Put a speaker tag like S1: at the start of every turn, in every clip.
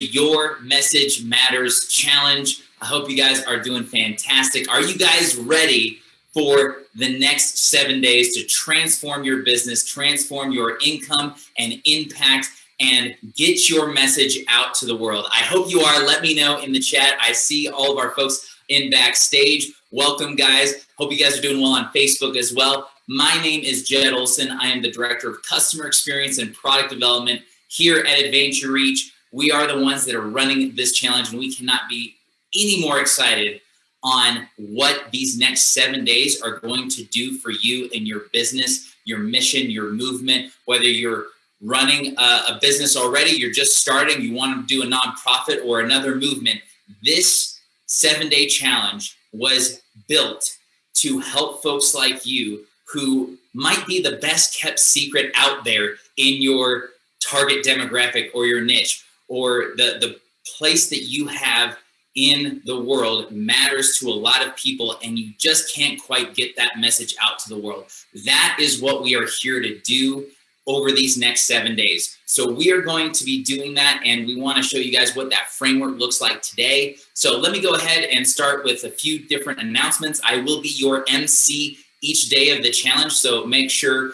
S1: Your Message Matters Challenge. I hope you guys are doing fantastic. Are you guys ready for the next 7 days to transform your business, transform your income and impact, and get your message out to the world? I hope you are. Let me know in the chat. I see all of our folks in backstage. Welcome, guys. Hope you guys are doing well on Facebook as well. My name is Jed Olson. I am the Director of Customer Experience and Product Development here at Adventure Reach. We are the ones that are running this challenge, and we cannot be any more excited on what these next 7 days are going to do for you and your business, your mission, your movement. Whether you're running a business already, you're just starting, you want to do a nonprofit or another movement, this 7-day challenge was built to help folks like you who might be the best kept secret out there in your target demographic or your niche, or the place that you have in the world matters to a lot of people, and you just can't quite get that message out to the world. That is what we are here to do over these next 7 days. So we are going to be doing that, and we want to show you guys what that framework looks like today. So let me go ahead and start with a few different announcements. I will be your MC each day of the challenge, so make sure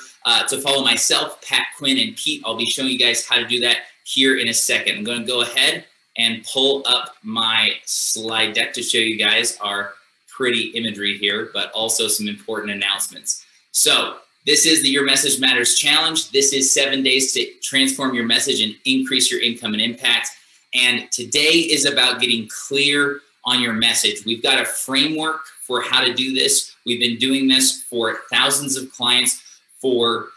S1: to follow myself, Pat, Quinn, and Pete. I'll be showing you guys how to do that here in a second. I'm going to go ahead and pull up my slide deck to show you guys our pretty imagery here, but also some important announcements. So this is the Your Message Matters Challenge. This is 7 days to transform your message and increase your income and impact. And today is about getting clear on your message. We've got a framework for how to do this. We've been doing this for thousands of clients, for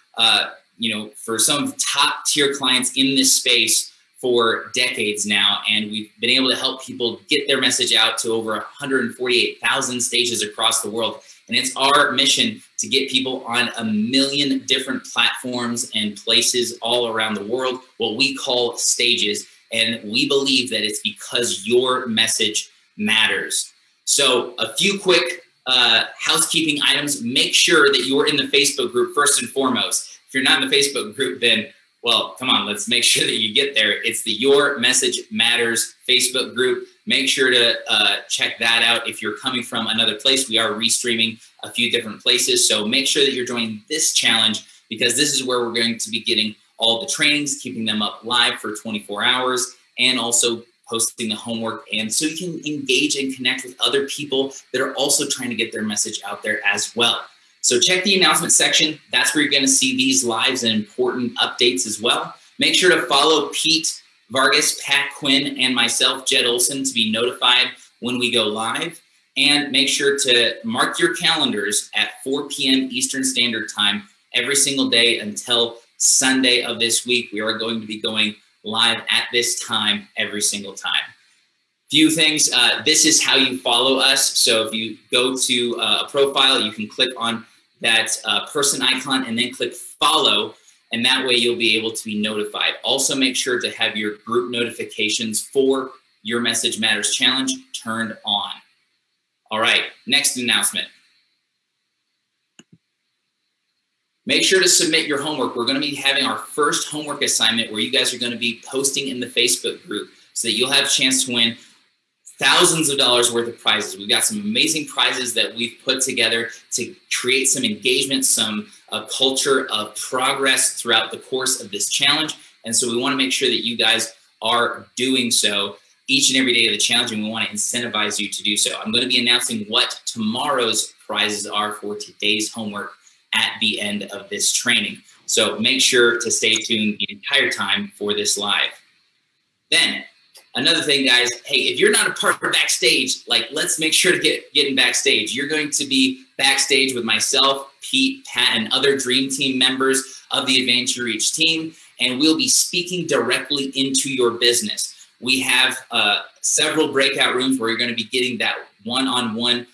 S1: for some top tier clients in this space for decades now. And we've been able to help people get their message out to over 148,000 stages across the world. And it's our mission to get people on 1 million different platforms and places all around the world, what we call stages. And we believe that it's because your message matters. So a few quick housekeeping items. Make sure that you're in the Facebook group first and foremost. If you're not in the Facebook group, then, well, come on, let's make sure that you get there. It's the Your Message Matters Facebook group. Make sure to check that out. If you're coming from another place, we are restreaming a few different places. So make sure that you're joining this challenge, because this is where we're going to be getting all the trainings, keeping them up live for 24 hours, and also posting the homework. And so you can engage and connect with other people that are also trying to get their message out there as well. So check the announcement section. That's where you're going to see these lives and important updates as well. Make sure to follow Pete, Vargas, Pat, Quinn, and myself, Jed Olson, to be notified when we go live. And make sure to mark your calendars at 4 p.m. Eastern Standard Time every single day until Sunday of this week. We are going to be going live at this time every single time. Few things, this is how you follow us. So if you go to a profile, you can click on that person icon and then click follow, and that way you'll be able to be notified. Also make sure to have your group notifications for Your Message Matters Challenge turned on. All right, next announcement. Make sure to submit your homework. We're going to be having our first homework assignment where you guys are going to be posting in the Facebook group so that you'll have a chance to win thousands of dollars worth of prizes. We've got some amazing prizes that we've put together to create some engagement, some culture of progress throughout the course of this challenge. And so we want to make sure that you guys are doing so each and every day of the challenge, and we want to incentivize you to do so. I'm going to be announcing what tomorrow's prizes are for today's homework at the end of this training. So make sure to stay tuned the entire time for this live. Then, another thing, guys, hey, if you're not a part of backstage, let's make sure to get in backstage. You're going to be backstage with myself, Pete, Pat, and other Dream Team members of the Adventure Reach team, and we'll be speaking directly into your business. We have several breakout rooms where you're going to be getting that one-on-one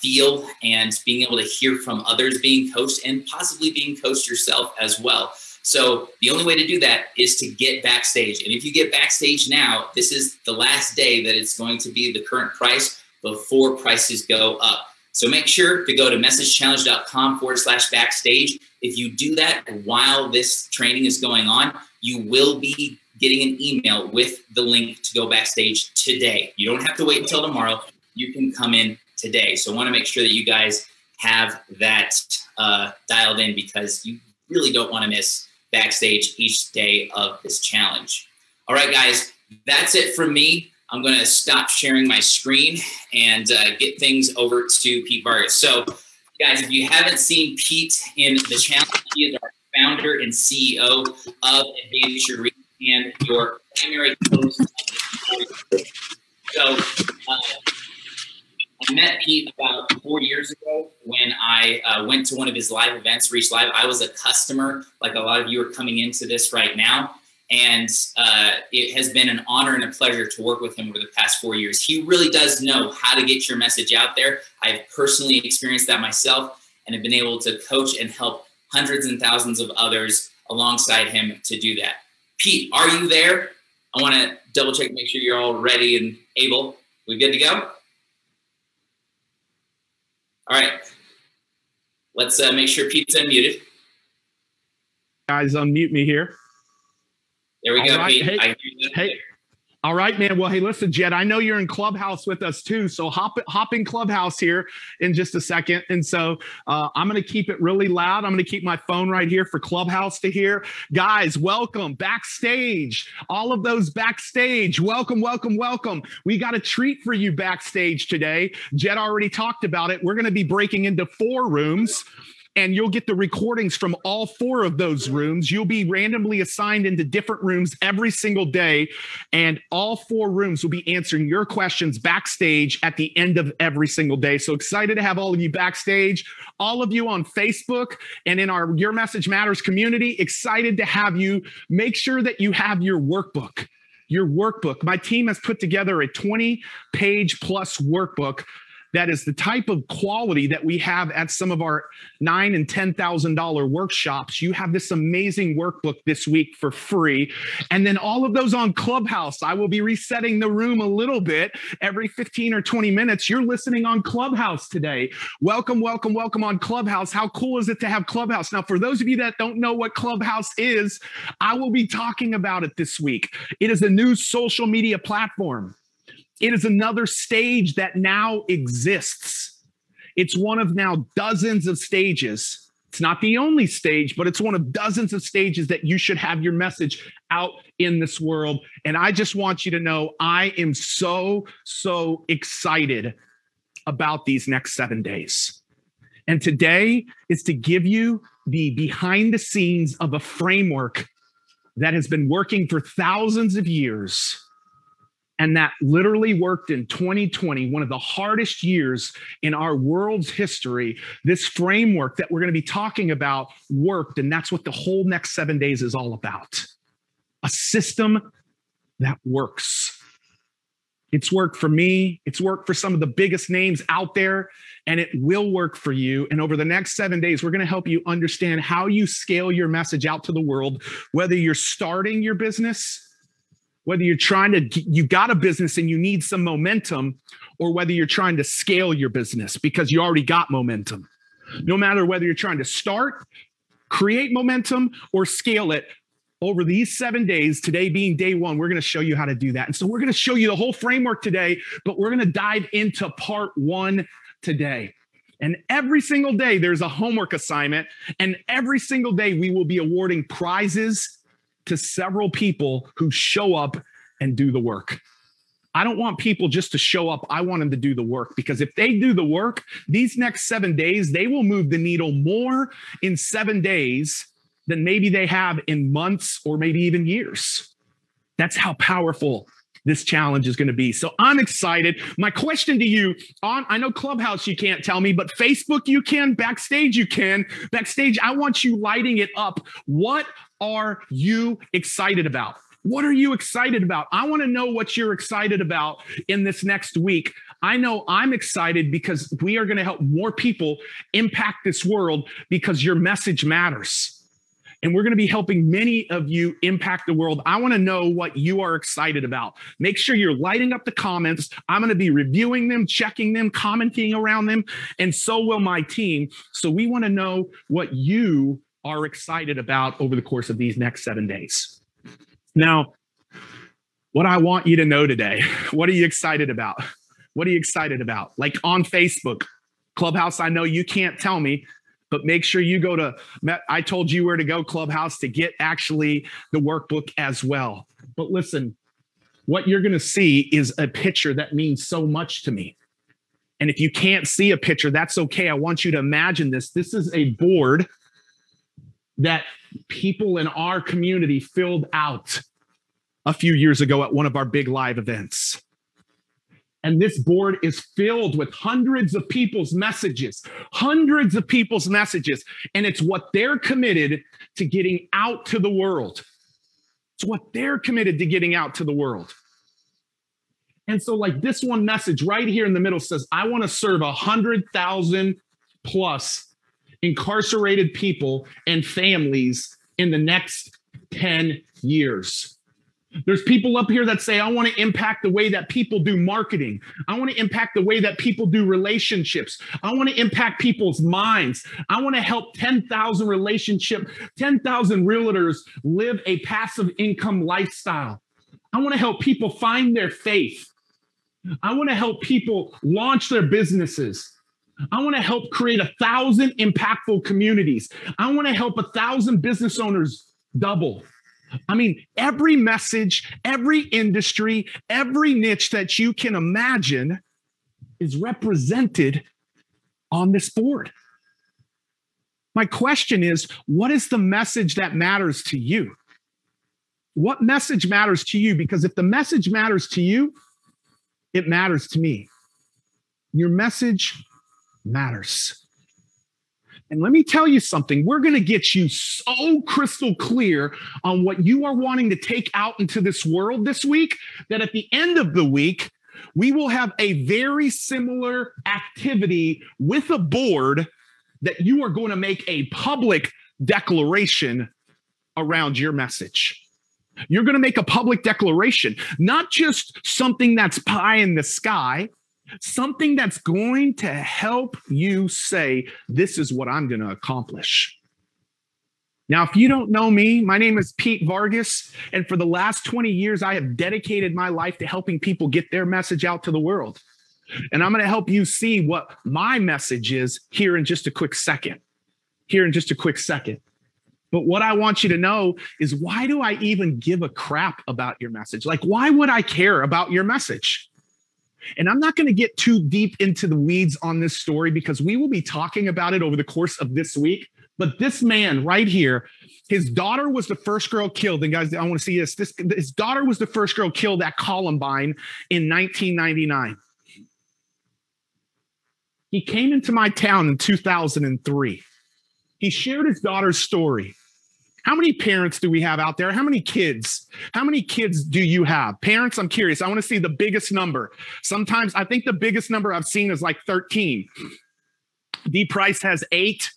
S1: feel and being able to hear from others being coached and possibly being coached yourself as well. So the only way to do that is to get backstage. And if you get backstage now, this is the last day that it's going to be the current price before prices go up. So make sure to go to messagechallenge.com/backstage. If you do that while this training is going on, you will be getting an email with the link to go backstage today. You don't have to wait until tomorrow. You can come in today. So I want to make sure that you guys have that dialed in, because you really don't want to miss backstage each day of this challenge. All right, guys, that's it from me. I'm going to stop sharing my screen and get things over to Pete Vargas. So, guys, if you haven't seen Pete in the challenge, he is our founder and CEO of Advance Your Reach and your primary host. So, I met Pete about 4 years ago when I went to one of his live events, Reach Live. I was a customer, like a lot of you are coming into this right now. And it has been an honor and a pleasure to work with him over the past 4 years. He really does know how to get your message out there. I've personally experienced that myself and have been able to coach and help hundreds and thousands of others alongside him to do that. Pete, are you there? I want to double check, make sure you're all ready and able. We good to go? All right, let's make sure Pete's unmuted.
S2: Guys, unmute me here.
S1: There we go, Pete.
S2: Hey. All right, man. Well, hey, listen, Jed, I know you're in Clubhouse with us too. So hop in Clubhouse here in just a second. And so I'm going to keep it really loud. I'm going to keep my phone right here for Clubhouse to hear. Guys, welcome backstage. All of those backstage. Welcome, welcome, welcome. We got a treat for you backstage today. Jed already talked about it. We're going to be breaking into 4 rooms. And you'll get the recordings from all 4 of those rooms. You'll be randomly assigned into different rooms every single day. And all 4 rooms will be answering your questions backstage at the end of every single day. So excited to have all of you backstage, all of you on Facebook and in our Your Message Matters community. Excited to have you. Make sure that you have your workbook. Your workbook. My team has put together a 20-page plus workbook that is the type of quality that we have at some of our $9,000 and $10,000 workshops. You have this amazing workbook this week for free. And then all of those on Clubhouse. I will be resetting the room a little bit every 15 or 20 minutes. You're listening on Clubhouse today. Welcome, welcome, welcome on Clubhouse. How cool is it to have Clubhouse? Now, for those of you that don't know what Clubhouse is, I will be talking about it this week. It is a new social media platform. It is another stage that now exists. It's one of now dozens of stages. It's not the only stage, but it's one of dozens of stages that you should have your message out in this world. And I just want you to know, I am so excited about these next 7 days. And today is to give you the behind the scenes of a framework that has been working for thousands of years. And that literally worked in 2020, one of the hardest years in our world's history. This framework that we're going to be talking about worked, and that's what the whole next 7 days is all about. A system that works. It's worked for me. It's worked for some of the biggest names out there, and it will work for you. And over the next 7 days, we're going to help you understand how you scale your message out to the world, whether you're starting your business, whether you're you got a business and you need some momentum, or whether you're trying to scale your business because you already got momentum. No matter whether you're trying to start, create momentum, or scale it, over these 7 days, today being day 1, we're going to show you how to do that. And so we're going to show you the whole framework today, but we're going to dive into part 1 today. And every single day, there's a homework assignment. And every single day, we will be awarding prizes to several people who show up and do the work. I don't want people just to show up. I want them to do the work, because if they do the work, these next 7 days, they will move the needle more in 7 days than maybe they have in months or maybe even years. That's how powerful this challenge is going to be. So I'm excited. My question to you I know Clubhouse you can't tell me, but Facebook you can, backstage you can. Backstage, I want you lighting it up. What are you excited about? What are you excited about? I want to know what you're excited about in this next week. I know I'm excited because we are going to help more people impact this world, because your message matters. And we're going to be helping many of you impact the world. I want to know what you are excited about. Make sure you're lighting up the comments. I'm going to be reviewing them, checking them, commenting around them, and so will my team. So we want to know what you are excited about over the course of these next 7 days. Now, What I want you to know today, what are you excited about? What are you excited about? Like on Facebook, Clubhouse, I know you can't tell me, but make sure you go to, I told you where to go, Clubhouse, to get actually the workbook as well. But listen, what you're going to see is a picture that means so much to me. And if you can't see a picture, that's okay. I want you to imagine this. This is a board that people in our community filled out a few years ago at one of our big live events. And this board is filled with hundreds of people's messages. And it's what they're committed to getting out to the world. It's what they're committed to getting out to the world. And so like this one message right here in the middle says, I want to serve 100,000 plus incarcerated people and families in the next 10 years. There's people up here that say, I want to impact the way that people do marketing. I want to impact the way that people do relationships. I want to impact people's minds. I want to help 10,000 realtors live a passive income lifestyle. I want to help people find their faith. I want to help people launch their businesses. I want to help create 1,000 impactful communities. I want to help 1,000 business owners double. I mean, every message, every industry, every niche that you can imagine is represented on this board. My question is, what is the message that matters to you? What message matters to you? Because if the message matters to you, it matters to me. Your message matters. And let me tell you something. We're going to get you so crystal clear on what you are wanting to take out into this world this week, that at the end of the week, we will have a very similar activity with a board that you are going to make a public declaration around your message. You're going to make a public declaration, not just something that's pie in the sky, something that's going to help you say, this is what I'm going to accomplish. Now, if you don't know me, my name is Pete Vargas, and for the last 20 years, I have dedicated my life to helping people get their message out to the world. And I'm going to help you see what my message is here in just a quick second. But what I want you to know is, why do I even give a crap about your message? Like, why would I care about your message? And I'm not going to get too deep into the weeds on this story, because we will be talking about it over the course of this week. But this man right here, his daughter was the first girl killed. And guys, I want to see this. His daughter was the first girl killed at Columbine in 1999. He came into my town in 2003. He shared his daughter's story. How many parents do we have out there? How many kids? How many kids do you have? Parents, I'm curious. I want to see the biggest number. Sometimes I think the biggest number I've seen is like 13. D. Price has 8.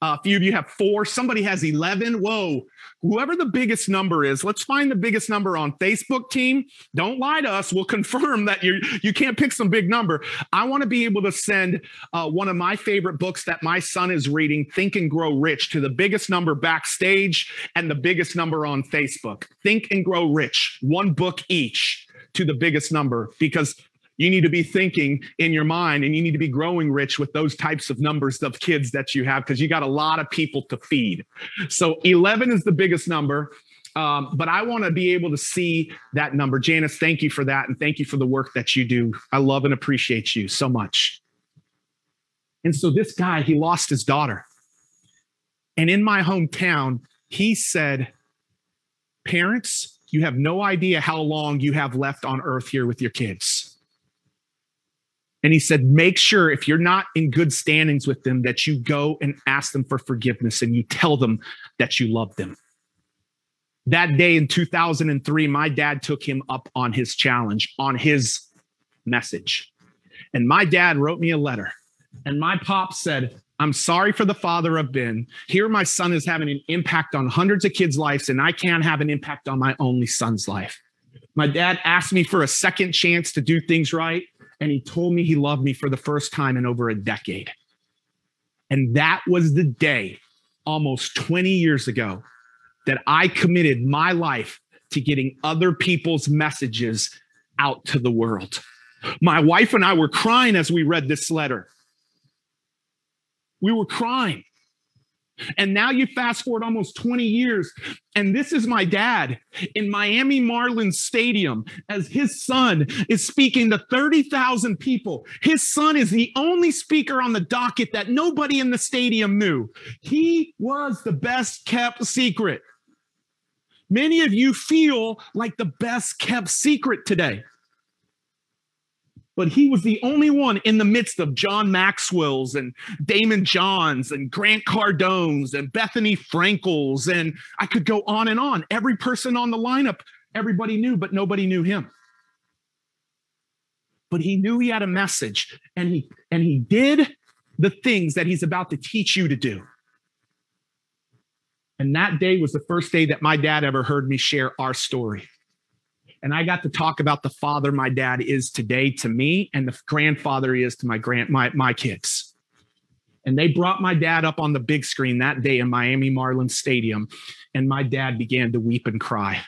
S2: A few of you have 4. Somebody has 11. Whoa. Whoever the biggest number is, let's find the biggest number on Facebook, team. Don't lie to us. We'll confirm that you can't pick some big number. I want to be able to send one of my favorite books that my son is reading, Think and Grow Rich, to the biggest number backstage and the biggest number on Facebook. Think and Grow Rich, one book each to the biggest number, because you need to be thinking in your mind, and you need to be growing rich with those types of numbers of kids that you have, because you got a lot of people to feed. So 11 is the biggest number, but I want to be able to see that number. Janice, thank you for that, and thank you for the work that you do. I love and appreciate you so much. And so this guy, he lost his daughter. And in my hometown, he said, parents, you have no idea how long you have left on earth here with your kids. And he said, make sure if you're not in good standings with them, that you go and ask them for forgiveness and you tell them that you love them. That day in 2003, my dad took him up on his challenge, on his message. And my dad wrote me a letter. And my pop said, I'm sorry for the father I've been. Here my son is having an impact on hundreds of kids' lives, and I can't have an impact on my only son's life. My dad asked me for a second chance to do things right. And he told me he loved me for the first time in over a decade. And that was the day, almost 20 years ago, that I committed my life to getting other people's messages out to the world. My wife and I were crying as we read this letter. We were crying. And now you fast forward almost 20 years, and this is my dad in Miami Marlins Stadium as his son is speaking to 30,000 people. His son is the only speaker on the docket that nobody in the stadium knew. He was the best kept secret. Many of you feel like the best kept secret today. But he was the only one in the midst of John Maxwell's and Damon Johns and Grant Cardone's and Bethany Frankel's. And I could go on and on. Every person on the lineup, everybody knew, but nobody knew him. But he knew he had a message, and he did the things that he's about to teach you to do. And that day was the first day that my dad ever heard me share our story. And I got to talk about the father my dad is today to me and the grandfather he is to my kids. And they brought my dad up on the big screen that day in Miami Marlins Stadium. And my dad began to weep and cry.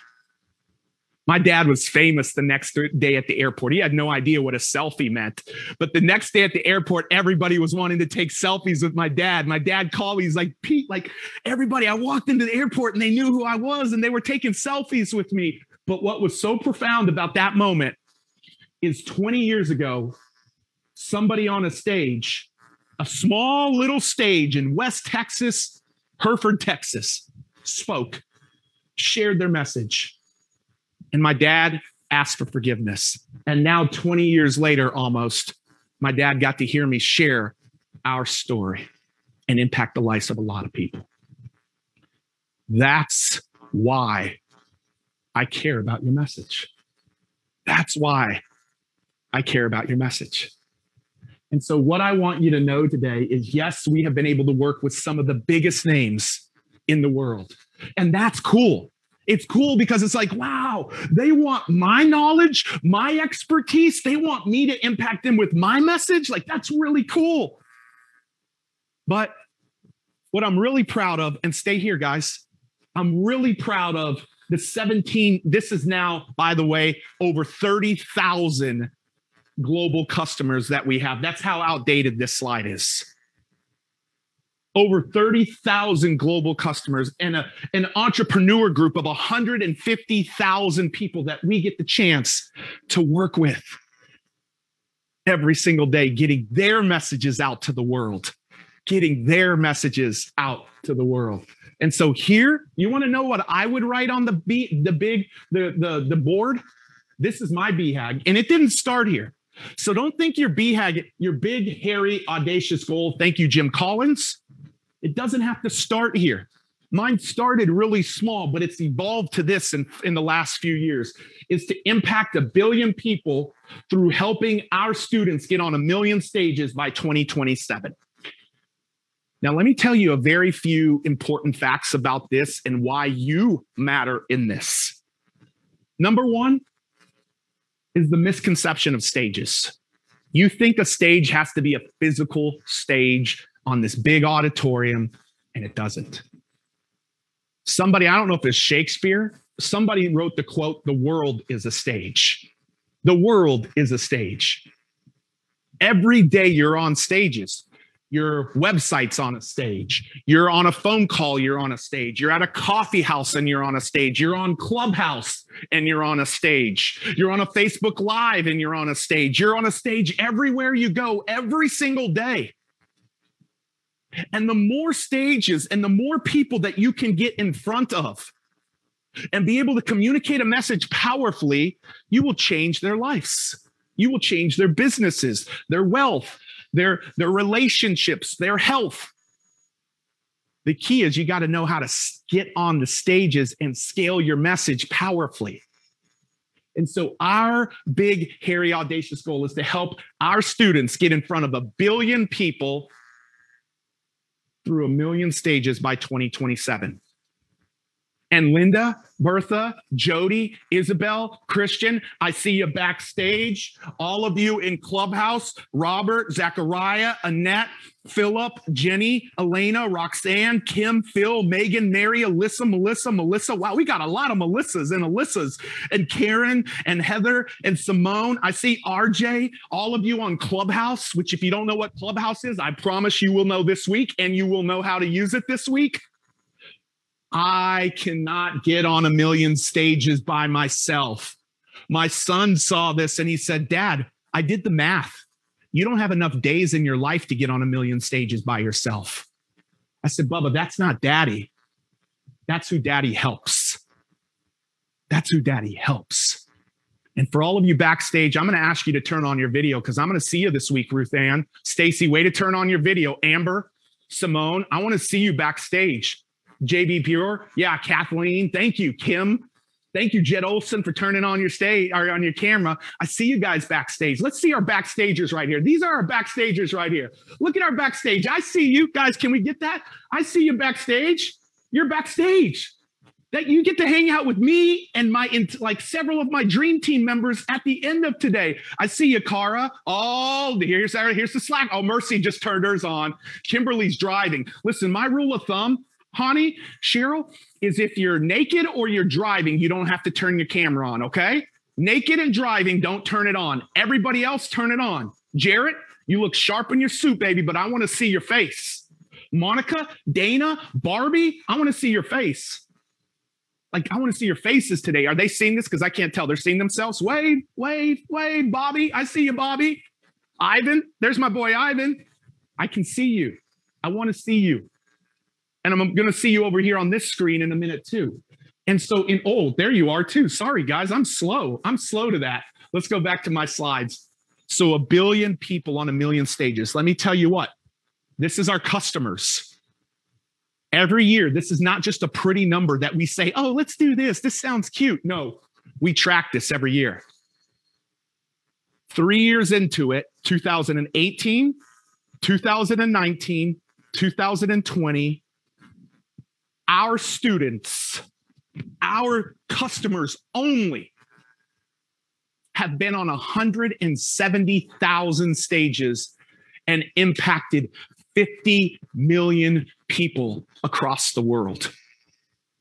S2: My dad was famous the next day at the airport. He had no idea what a selfie meant. But the next day at the airport, everybody was wanting to take selfies with my dad. My dad called me. He's like, Pete, like everybody, I walked into the airport and they knew who I was and they were taking selfies with me. But what was so profound about that moment is 20 years ago, somebody on a stage, a small little stage in West Texas, Hereford, Texas, spoke, shared their message. And my dad asked for forgiveness. And now 20 years later, almost, my dad got to hear me share our story and impact the lives of a lot of people. That's why I care about your message. That's why I care about your message. And so what I want you to know today is, yes, we have been able to work with some of the biggest names in the world. And that's cool. It's cool because it's like, wow, they want my knowledge, my expertise. They want me to impact them with my message. Like, that's really cool. But what I'm really proud of, and stay here, guys, I'm really proud of the 17, this is now, by the way, over 30,000 global customers that we have. That's how outdated this slide is. Over 30,000 global customers and an entrepreneur group of 150,000 people that we get the chance to work with every single day, getting their messages out to the world, getting their messages out to the world. And so here, you want to know what I would write on the board? This is my BHAG, and it didn't start here. So don't think your BHAG, your big, hairy, audacious goal. Thank you, Jim Collins. It doesn't have to start here. Mine started really small, but it's evolved to this in the last few years, is to impact 1 billion people through helping our students get on 1 million stages by 2027. Now, let me tell you a very few important facts about this and why you matter in this. Number one is the misconception of stages. You think a stage has to be a physical stage on this big auditorium, and it doesn't. Somebody, I don't know if it's Shakespeare, somebody wrote the quote, "The world is a stage." The world is a stage. Every day you're on stages. Your website's on a stage. You're on a phone call, you're on a stage. You're at a coffee house and you're on a stage. You're on Clubhouse and you're on a stage. You're on a Facebook Live and you're on a stage. You're on a stage everywhere you go, every single day. And the more stages and the more people that you can get in front of and be able to communicate a message powerfully, you will change their lives. You will change their businesses, their wealth, their relationships, their health. The key is you got to know how to get on the stages and scale your message powerfully. And so our big, hairy, audacious goal is to help our students get in front of 1 billion people through 1 million stages by 2027. And Linda, Bertha, Jody, Isabel, Christian, I see you backstage. All of you in Clubhouse, Robert, Zachariah, Annette, Philip, Jenny, Elena, Roxanne, Kim, Phil, Megan, Mary, Alyssa, Melissa. Wow, we got a lot of Melissas and Alyssas, and Karen and Heather and Simone. I see RJ, all of you on Clubhouse, which if you don't know what Clubhouse is, I promise you will know this week, and you will know how to use it this week. I cannot get on a million stages by myself. My son saw this and he said, Dad, I did the math. You don't have enough days in your life to get on a million stages by yourself. I said, Bubba, that's not Daddy. That's who Daddy helps. That's who Daddy helps. And for all of you backstage, I'm going to ask you to turn on your video because I'm going to see you this week, Ruth Ann. Stacy, way to turn on your video. Amber, Simone, I want to see you backstage. JB Pure. Yeah, Kathleen. Thank you, Kim. Thank you, Jed Olson, for turning on your stage or on your camera. I see you guys backstage. Let's see our backstagers right here. These are our backstagers right here. Look at our backstage. I see you guys. Can we get that? I see you backstage. You're backstage. That you get to hang out with me and like several of my dream team members at the end of today. I see you, Cara. Oh, here's the Slack. Oh, Mercy just turned hers on. Kimberly's driving. Listen, my rule of thumb, Honey, Cheryl, is if you're naked or you're driving, you don't have to turn your camera on, okay? Naked and driving, don't turn it on. Everybody else, turn it on. Jarrett, you look sharp in your suit, baby, but I want to see your face. Monica, Dana, Barbie, I want to see your face. Like, I want to see your faces today. Are they seeing this? Because I can't tell. They're seeing themselves. Wave, Bobby. I see you, Bobby. Ivan, there's my boy, Ivan. I can see you. I want to see you. And I'm going to see you over here on this screen in a minute too. And so there you are too. Sorry, guys, I'm slow. I'm slow to that. Let's go back to my slides. So 1 billion people on a million stages. Let me tell you what, this is our customers. Every year, this is not just a pretty number that we say, oh, let's do this. This sounds cute. No, we track this every year. 3 years into it, 2018, 2019, 2020, our students, our customers only have been on 170,000 stages and impacted 50 million people across the world.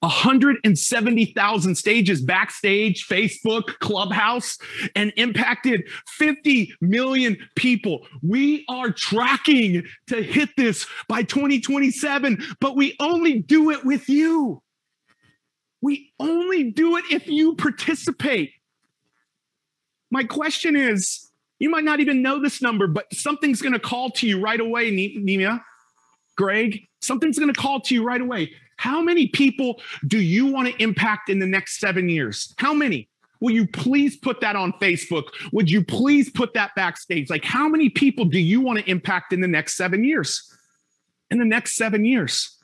S2: 170,000 stages backstage, Facebook, Clubhouse, and impacted 50 million people. We are tracking to hit this by 2027, but we only do it with you. We only do it if you participate. My question is, you might not even know this number, but something's going to call to you right away, Nina, Greg. Something's going to call to you right away. How many people do you want to impact in the next 7 years? How many? Will you please put that on Facebook? Would you please put that backstage? Like, how many people do you want to impact in the next 7 years? In the next 7 years?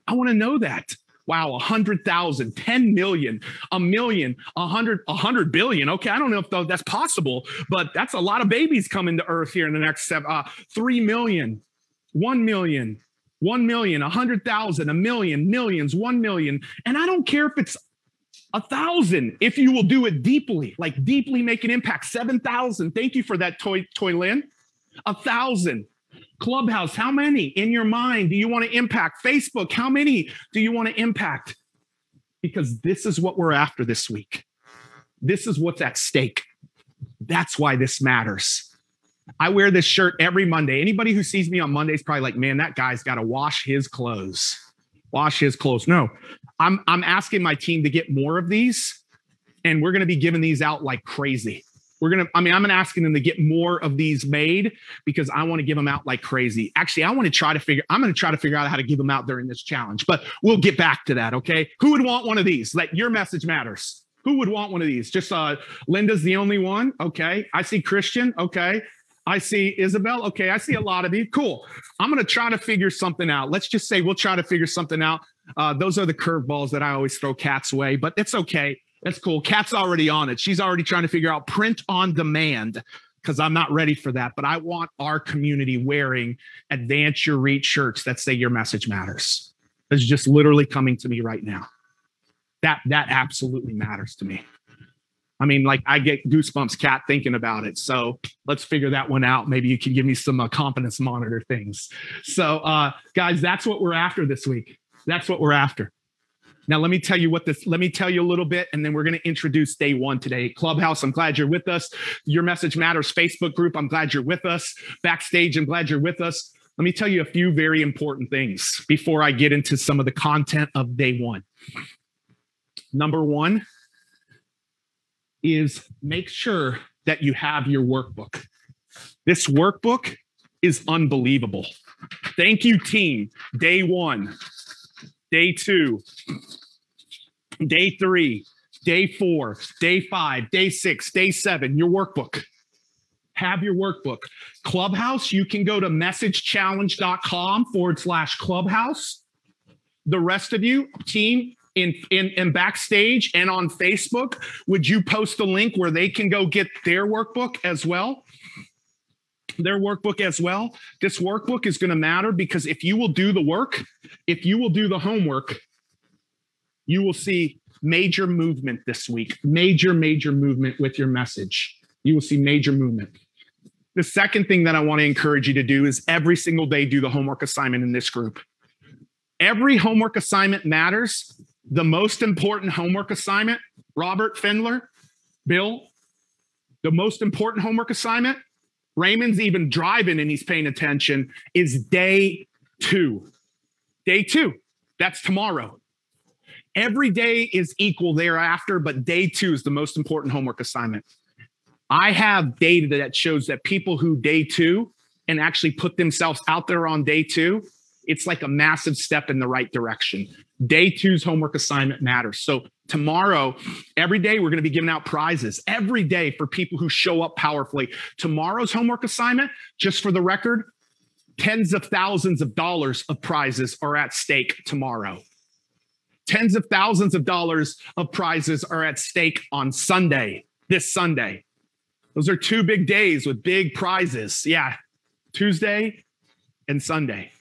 S2: I want to know that. Wow, 100,000, 10 million, a million, 100 billion. Okay, I don't know if that's possible, but that's a lot of babies coming to Earth here in the next 3 million, 1 million. 1 million, 100,000, a million, millions, 1 million. And I don't care if it's 1,000, if you will do it deeply, like deeply make an impact. 7,000. Thank you for that, Toy Lynn. 1,000. Clubhouse, how many in your mind do you want to impact? Facebook, how many do you want to impact? Because this is what we're after this week. This is what's at stake. That's why this matters. I wear this shirt every Monday. Anybody who sees me on Monday is probably like, man, that guy's got to wash his clothes. Wash his clothes. No, I'm asking my team to get more of these, and we're going to be giving these out like crazy. I'm asking them to get more of these made because I want to give them out like crazy. Actually, I'm going to try to figure out how to give them out during this challenge, but we'll get back to that. Okay. Who would want one of these? Like, your message matters. Who would want one of these? Just Linda's the only one. Okay. I see Christian. Okay. I see Isabel. Okay, I see a lot of you. Cool. I'm going to try to figure something out. Let's just say we'll try to figure something out. Those are the curveballs that I always throw Kat's way, but it's okay. That's cool. Kat's already on it. She's already trying to figure out print on demand because I'm not ready for that. But I want our community wearing Advance Your Reach shirts that say your message matters. It's just literally coming to me right now. That absolutely matters to me. I mean, like, I get goosebumps, Kat, thinking about it. So let's figure that one out. Maybe you can give me some confidence monitor things. So guys, that's what we're after this week. That's what we're after. Now, let me tell you a little bit, and then we're going to introduce day one today. Clubhouse, I'm glad you're with us. Your Message Matters Facebook group, I'm glad you're with us. Backstage, I'm glad you're with us. Let me tell you a few very important things before I get into some of the content of day one. Number one is make sure that you have your workbook. This workbook is unbelievable. Thank you, team. Day one, day two, day three, day four, day five, day six, day seven, your workbook. Have your workbook. Clubhouse, you can go to messagechallenge.com/clubhouse. The rest of you, team, in backstage and on Facebook, would you post a link where they can go get their workbook as well? Their workbook as well. This workbook is going to matter because if you will do the work, if you will do the homework, you will see major movement this week. Major movement with your message. You will see major movement. The second thing that I want to encourage you to do is every single day do the homework assignment in this group. Every homework assignment matters. The most important homework assignment, Robert Fendler, Bill, the most important homework assignment, Raymond's even driving and he's paying attention, is day two. Day two, that's tomorrow. Every day is equal thereafter, but day two is the most important homework assignment. I have data that shows that people who day two and actually put themselves out there on day two, it's like a massive step in the right direction. Day two's homework assignment matters. So tomorrow, every day, we're going to be giving out prizes every day for people who show up powerfully. Tomorrow's homework assignment, just for the record, tens of thousands of dollars of prizes are at stake tomorrow. Tens of thousands of dollars of prizes are at stake on Sunday, this Sunday. Those are two big days with big prizes. Yeah, Tuesday and Sunday.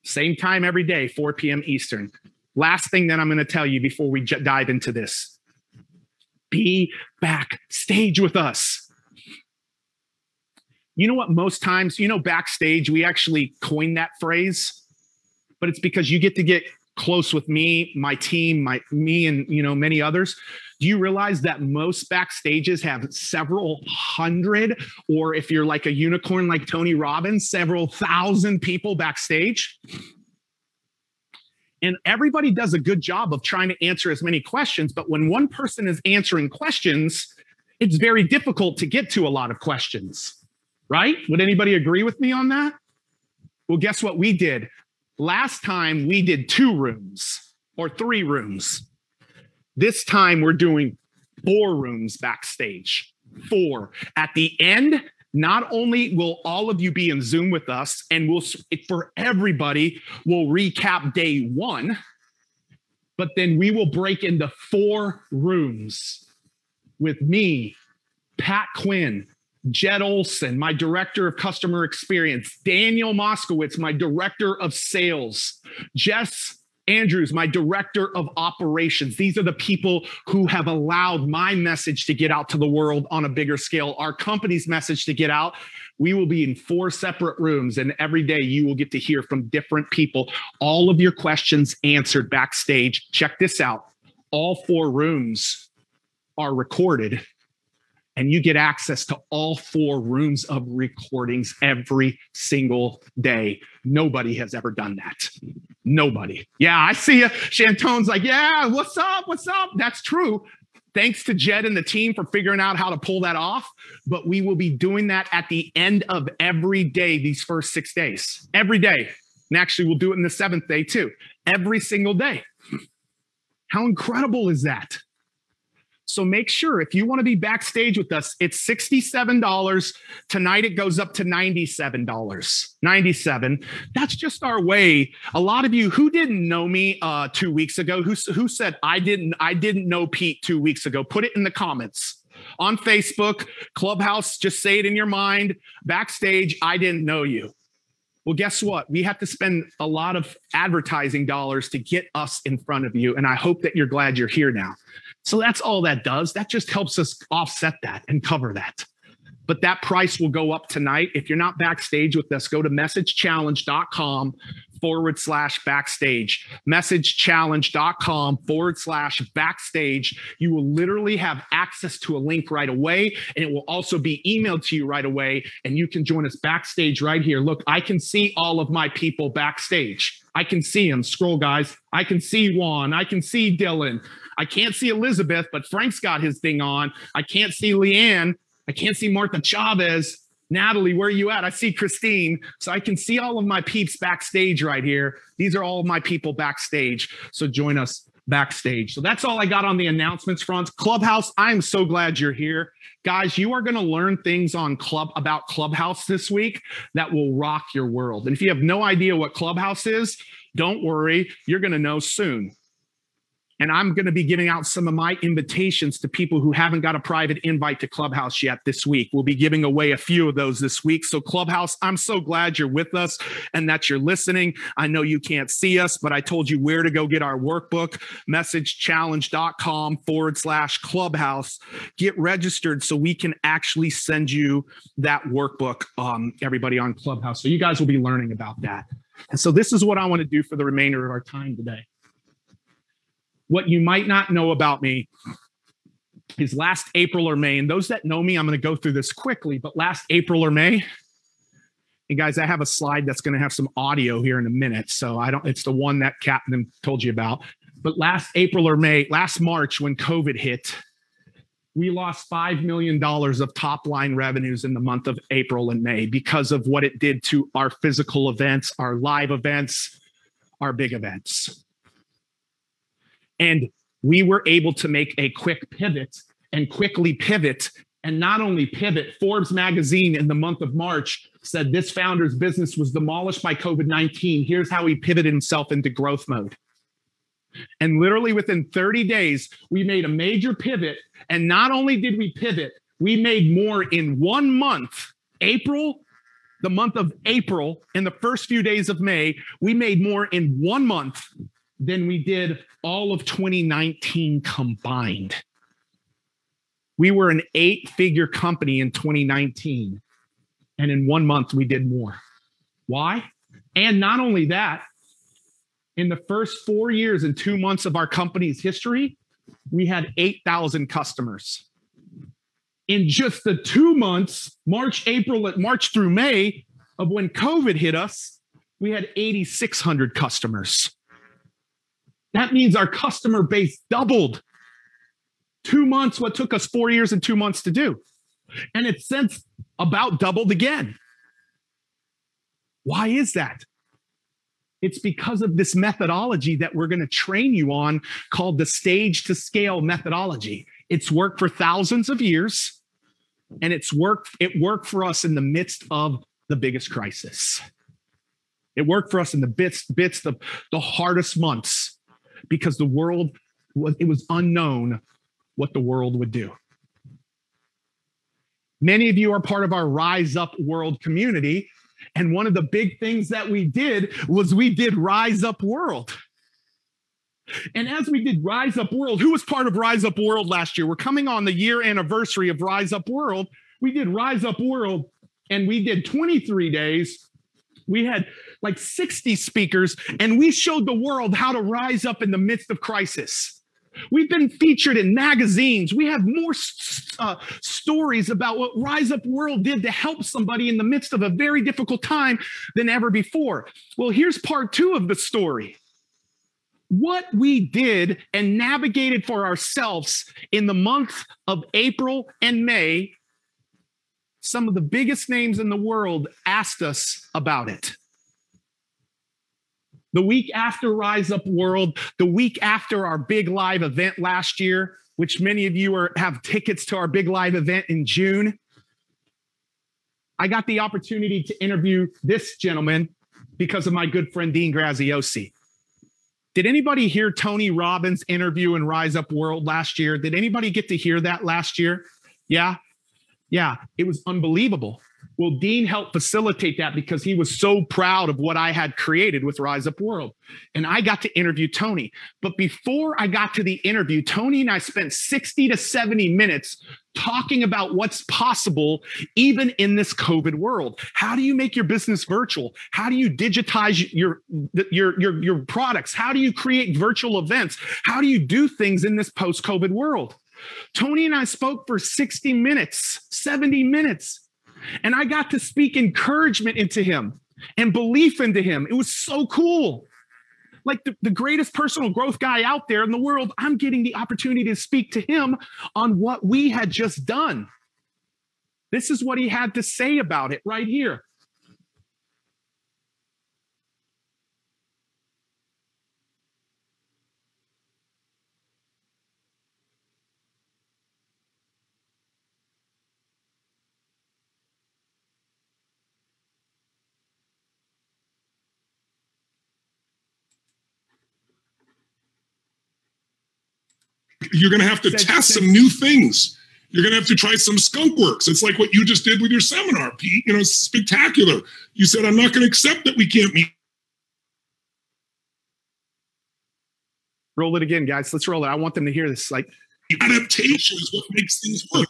S2: Same time every day, 4 p.m. Eastern. Last thing that I'm going to tell you before we dive into this. Be backstage with us. You know what, most times, backstage, we actually coined that phrase, but it's because you get to get close with me, my team, me and many others. Do you realize that most backstages have several hundred, or if you're like a unicorn like Tony Robbins, several thousand people backstage? And everybody does a good job of trying to answer as many questions, but when one person is answering questions, it's very difficult to get to a lot of questions, right? Would anybody agree with me on that? Well, guess what we did? Last time we did 2 rooms or 3 rooms. This time we're doing 4 rooms backstage. 4. At the end, not only will all of you be in Zoom with us, and for everybody, we'll recap day 1, but then we will break into 4 rooms with me, Pat Quinn, Jed Olson, my director of customer experience, Daniel Moskowitz, my director of sales, Jess Andrews, my director of operations. These are the people who have allowed my message to get out to the world on a bigger scale, our company's message to get out. We will be in 4 separate rooms, and every day you will get to hear from different people, all of your questions answered backstage. Check this out. All 4 rooms are recorded, and you get access to all 4 rooms of recordings every single day. Nobody has ever done that. Nobody. Yeah, I see you. Shantone's like, yeah, what's up? What's up? That's true. Thanks to Jed and the team for figuring out how to pull that off. But we will be doing that at the end of every day, these first 6 days. Every day. And actually, we'll do it in the 7th day too. Every single day. How incredible is that? So make sure if you want to be backstage with us, it's $67. Tonight it goes up to $97. $97. That's just our way. A lot of you who didn't know me 2 weeks ago, who said I didn't know Pete 2 weeks ago, put it in the comments. On Facebook, Clubhouse, just say it in your mind. Backstage, I didn't know you. Well, guess what? We have to spend a lot of advertising dollars to get us in front of you. And I hope that you're glad you're here now. So that's all that does. That just helps us offset that and cover that. But that price will go up tonight. If you're not backstage with us, go to messagechallenge.com/backstage. Messagechallenge.com/backstage. You will literally have access to a link right away, and it will also be emailed to you right away. And you can join us backstage right here. Look, I can see all of my people backstage. I can see them. Scroll, guys. I can see Juan. I can see Dylan. I can't see Elizabeth, but Frank's got his thing on. I can't see Leanne. I can't see Martha Chavez. Natalie, where are you at? I see Christine. So I can see all of my peeps backstage right here. These are all of my people backstage. So join us backstage. So that's all I got on the announcements front. Clubhouse, I'm so glad you're here. Guys, you are going to learn things about Clubhouse this week that will rock your world. And if you have no idea what Clubhouse is, don't worry. You're going to know soon. And I'm going to be giving out some of my invitations to people who haven't got a private invite to Clubhouse yet this week. We'll be giving away a few of those this week. So Clubhouse, I'm so glad you're with us and that you're listening. I know you can't see us, but I told you where to go get our workbook, messagechallenge.com/Clubhouse. Get registered so we can actually send you that workbook, everybody on Clubhouse. So you guys will be learning about that. And so this is what I want to do for the remainder of our time today. What you might not know about me is last April or May, and those that know me, I'm going to go through this quickly, but last April or May, and guys, I have a slide that's going to have some audio here in a minute, so it's the one that Captain told you about. But last April or May, last March, when COVID hit, we lost $5 million of top line revenues in the month of April and May because of what it did to our physical events, our live events, our big events. And we were able to make a quick pivot and quickly pivot. And not only pivot, Forbes magazine in the month of March said this founder's business was demolished by COVID-19. Here's how he pivoted himself into growth mode. And literally within 30 days, we made a major pivot. And not only did we pivot, we made more in 1 month, April, the month of April, and the first few days of May, we made more in 1 month than we did all of 2019 combined. We were an 8-figure company in 2019, and in 1 month we did more. Why? And not only that, in the first 4 years and 2 months of our company's history, we had 8,000 customers. In just the 2 months, March through May of when COVID hit us, we had 8,600 customers. That means our customer base doubled. 2 months, what took us 4 years and 2 months to do. And it's since about doubled again. Why is that? It's because of this methodology that we're going to train you on called the stage to scale methodology. It's worked for thousands of years, and it worked for us in the midst of the biggest crisis. It worked for us in the hardest months. Because it was unknown what the world would do. Many of you are part of our Rise Up World community. And one of the big things that we did was we did Rise Up World. And as we did Rise Up World, who was part of Rise Up World last year? We're coming on the year anniversary of Rise Up World. We did Rise Up World, and we did 23 days. We had like 60 speakers, and we showed the world how to rise up in the midst of crisis. We've been featured in magazines. We have more stories about what Rise Up World did to help somebody in the midst of a very difficult time than ever before. Well, here's part 2 of the story. What we did and navigated for ourselves in the month of April and May, some of the biggest names in the world asked us about it. The week after Rise Up World, the week after our big live event last year, which many of you have tickets to our big live event in June, I got the opportunity to interview this gentleman because of my good friend Dean Graziosi. Did anybody hear Tony Robbins' interview in Rise Up World last year? Did anybody get to hear that last year? Yeah, it was unbelievable. Well, Dean helped facilitate that because he was so proud of what I had created with Rise Up World. And I got to interview Tony. But before I got to the interview, Tony and I spent 60 to 70 minutes talking about what's possible even in this COVID world. How do you make your business virtual? How do you digitize your products? How do you create virtual events? How do you do things in this post-COVID world? Tony and I spoke for 60 minutes, 70 minutes. And I got to speak encouragement into him and belief into him. It was so cool. Like the greatest personal growth guy out there in the world, I'm getting the opportunity to speak to him on what we had just done. This is what he had to say about it right here.
S3: You're going to have to test some new things. You're going to have to try some skunk works. It's like what you just did with your seminar, Pete. You know, it's spectacular. You said, I'm not going to accept that we can't meet.
S2: Roll it again, guys. Let's roll it. I want them to hear this. Like,
S3: adaptation is what makes things work.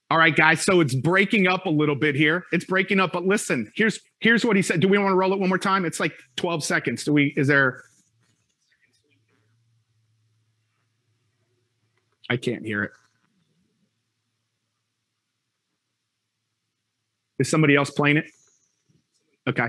S2: All right, guys. So it's breaking up a little bit here. It's breaking up, but listen, here's what he said. Do we want to roll it one more time? It's like 12 seconds. Is there? I can't hear it. Is somebody else playing it? Okay.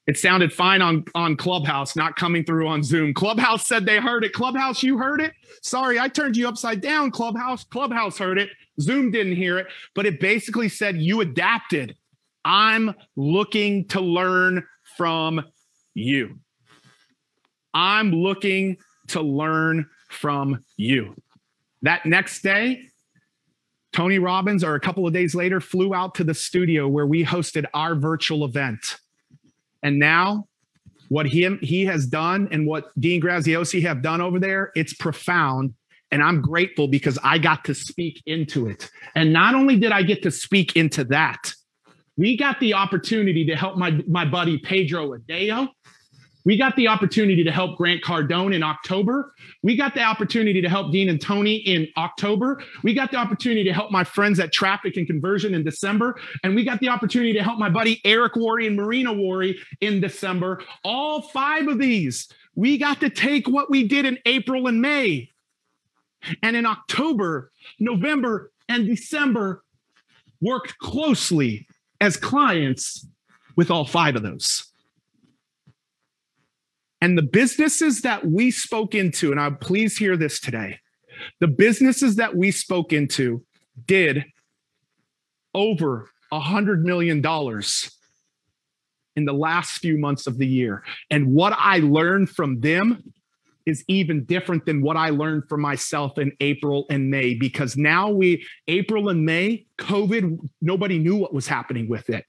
S2: It sounded fine on Clubhouse, not coming through on Zoom. Clubhouse said they heard it. Clubhouse, you heard it? Sorry, I turned you upside down, Clubhouse. Clubhouse heard it. Zoom didn't hear it, but it basically said you adapted. I'm looking to learn from you. I'm looking to learn from you. That next day, Tony Robbins, or a couple of days later, flew out to the studio where we hosted our virtual event. And now what he has done and what Dean Graziosi have done over there, it's profound. And I'm grateful because I got to speak into it. And not only did I get to speak into that, we got the opportunity to help my buddy Pedro Adeo. We got the opportunity to help Grant Cardone in October. We got the opportunity to help Dean and Tony in October. We got the opportunity to help my friends at Traffic and Conversion in December. And we got the opportunity to help my buddy Eric Worre and Marina Worre in December. All 5 of these, we got to take what we did in April and May. And in October, November, and December, worked closely as clients with all 5 of those. And the businesses that we spoke into, and please hear this today, the businesses that we spoke into did over $100 million in the last few months of the year. And what I learned from them is even different than what I learned for myself in April and May, because now April and May, COVID, nobody knew what was happening with it.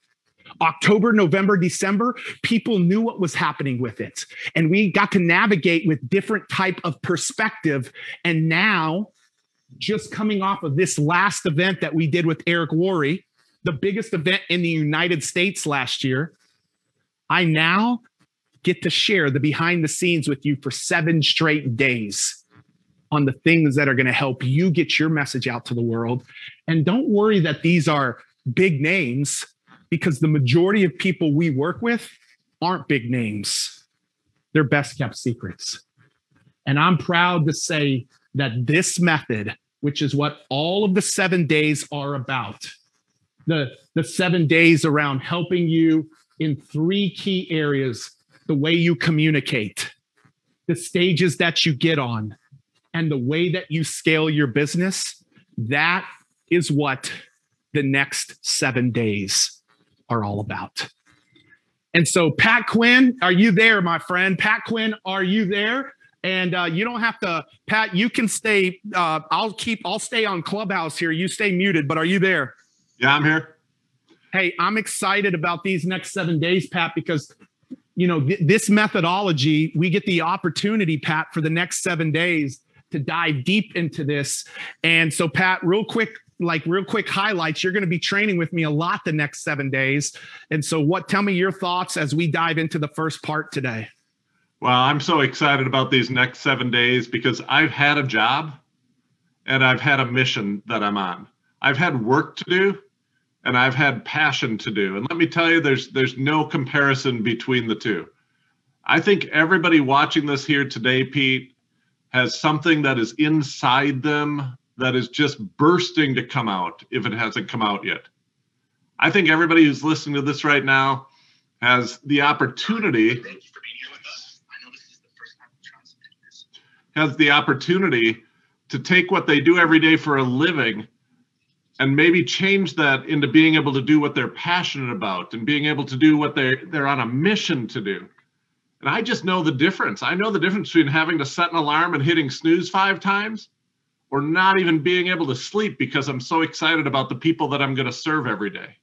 S2: October, November, December, people knew what was happening with it. And we got to navigate with different type of perspective. And now, just coming off of this last event that we did with Eric Worre, the biggest event in the United States last year, I now get to share the behind the scenes with you for 7 straight days on the things that are going to help you get your message out to the world. And don't worry that these are big names, because the majority of people we work with aren't big names. They're best kept secrets. And I'm proud to say that this method, which is what all of the 7 days are about, the 7 days around helping you in 3 key areas: the way you communicate, the stages that you get on, and the way that you scale your business. That is what the next 7 days are all about. And so, Pat Quinn, are you there, my friend? Pat Quinn, are you there? And you don't have to, Pat, you can stay. I'll stay on Clubhouse here. You stay muted, but are you there?
S4: Yeah, I'm here.
S2: Hey, I'm excited about these next 7 days, Pat, because this methodology, we get the opportunity, Pat, for the next 7 days to dive deep into this. And so, Pat, real quick, like real quick highlights. You're going to be training with me a lot the next 7 days. And so tell me your thoughts as we dive into the first part today.
S4: Well, I'm so excited about these next 7 days because I've had a job and I've had a mission that I'm on. I've had work to do and I've had passion to do. And let me tell you, there's no comparison between the two. I think everybody watching this here today, Pete, has something that is inside them that is just bursting to come out if it hasn't come out yet. I think everybody who's listening to this right now has the opportunity. Thank you for being here with us. I know this is the first time I'm trying to do this. Has the opportunity to take what they do every day for a living and maybe change that into being able to do what they're passionate about and being able to do what they're on a mission to do. And I just know the difference. I know the difference between having to set an alarm and hitting snooze 5 times or not even being able to sleep because I'm so excited about the people that I'm going to serve every day.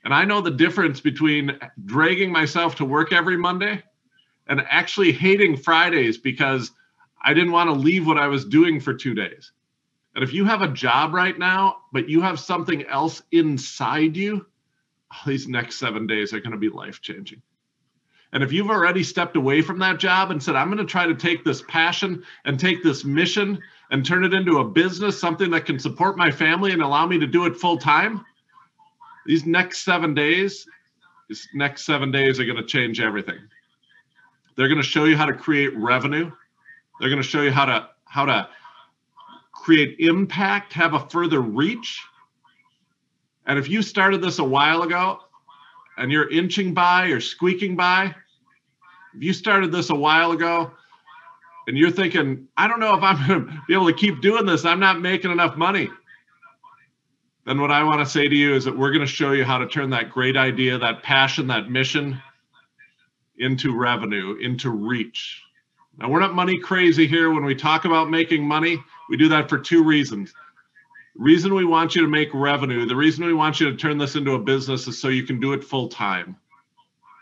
S4: And I know the difference between dragging myself to work every Monday and actually hating Fridays because I didn't want to leave what I was doing for 2 days. And if you have a job right now, but you have something else inside you, these next 7 days are going to be life-changing. And if you've already stepped away from that job and said, I'm going to try to take this passion and take this mission and turn it into a business, something that can support my family and allow me to do it full time, these next 7 days are going to change everything. They're going to show you how to create revenue. They're going to show you how to create impact, have a further reach. And if you started this a while ago and you're inching by or squeaking by, if you started this a while ago and you're thinking, I don't know if I'm going to be able to keep doing this, I'm not making enough money, then what I want to say to you is that we're going to show you how to turn that great idea, that passion, that mission into revenue, into reach. Now, we're not money crazy here. When we talk about making money, we do that for 2 reasons. The reason we want you to make revenue, the reason we want you to turn this into a business is so you can do it full time.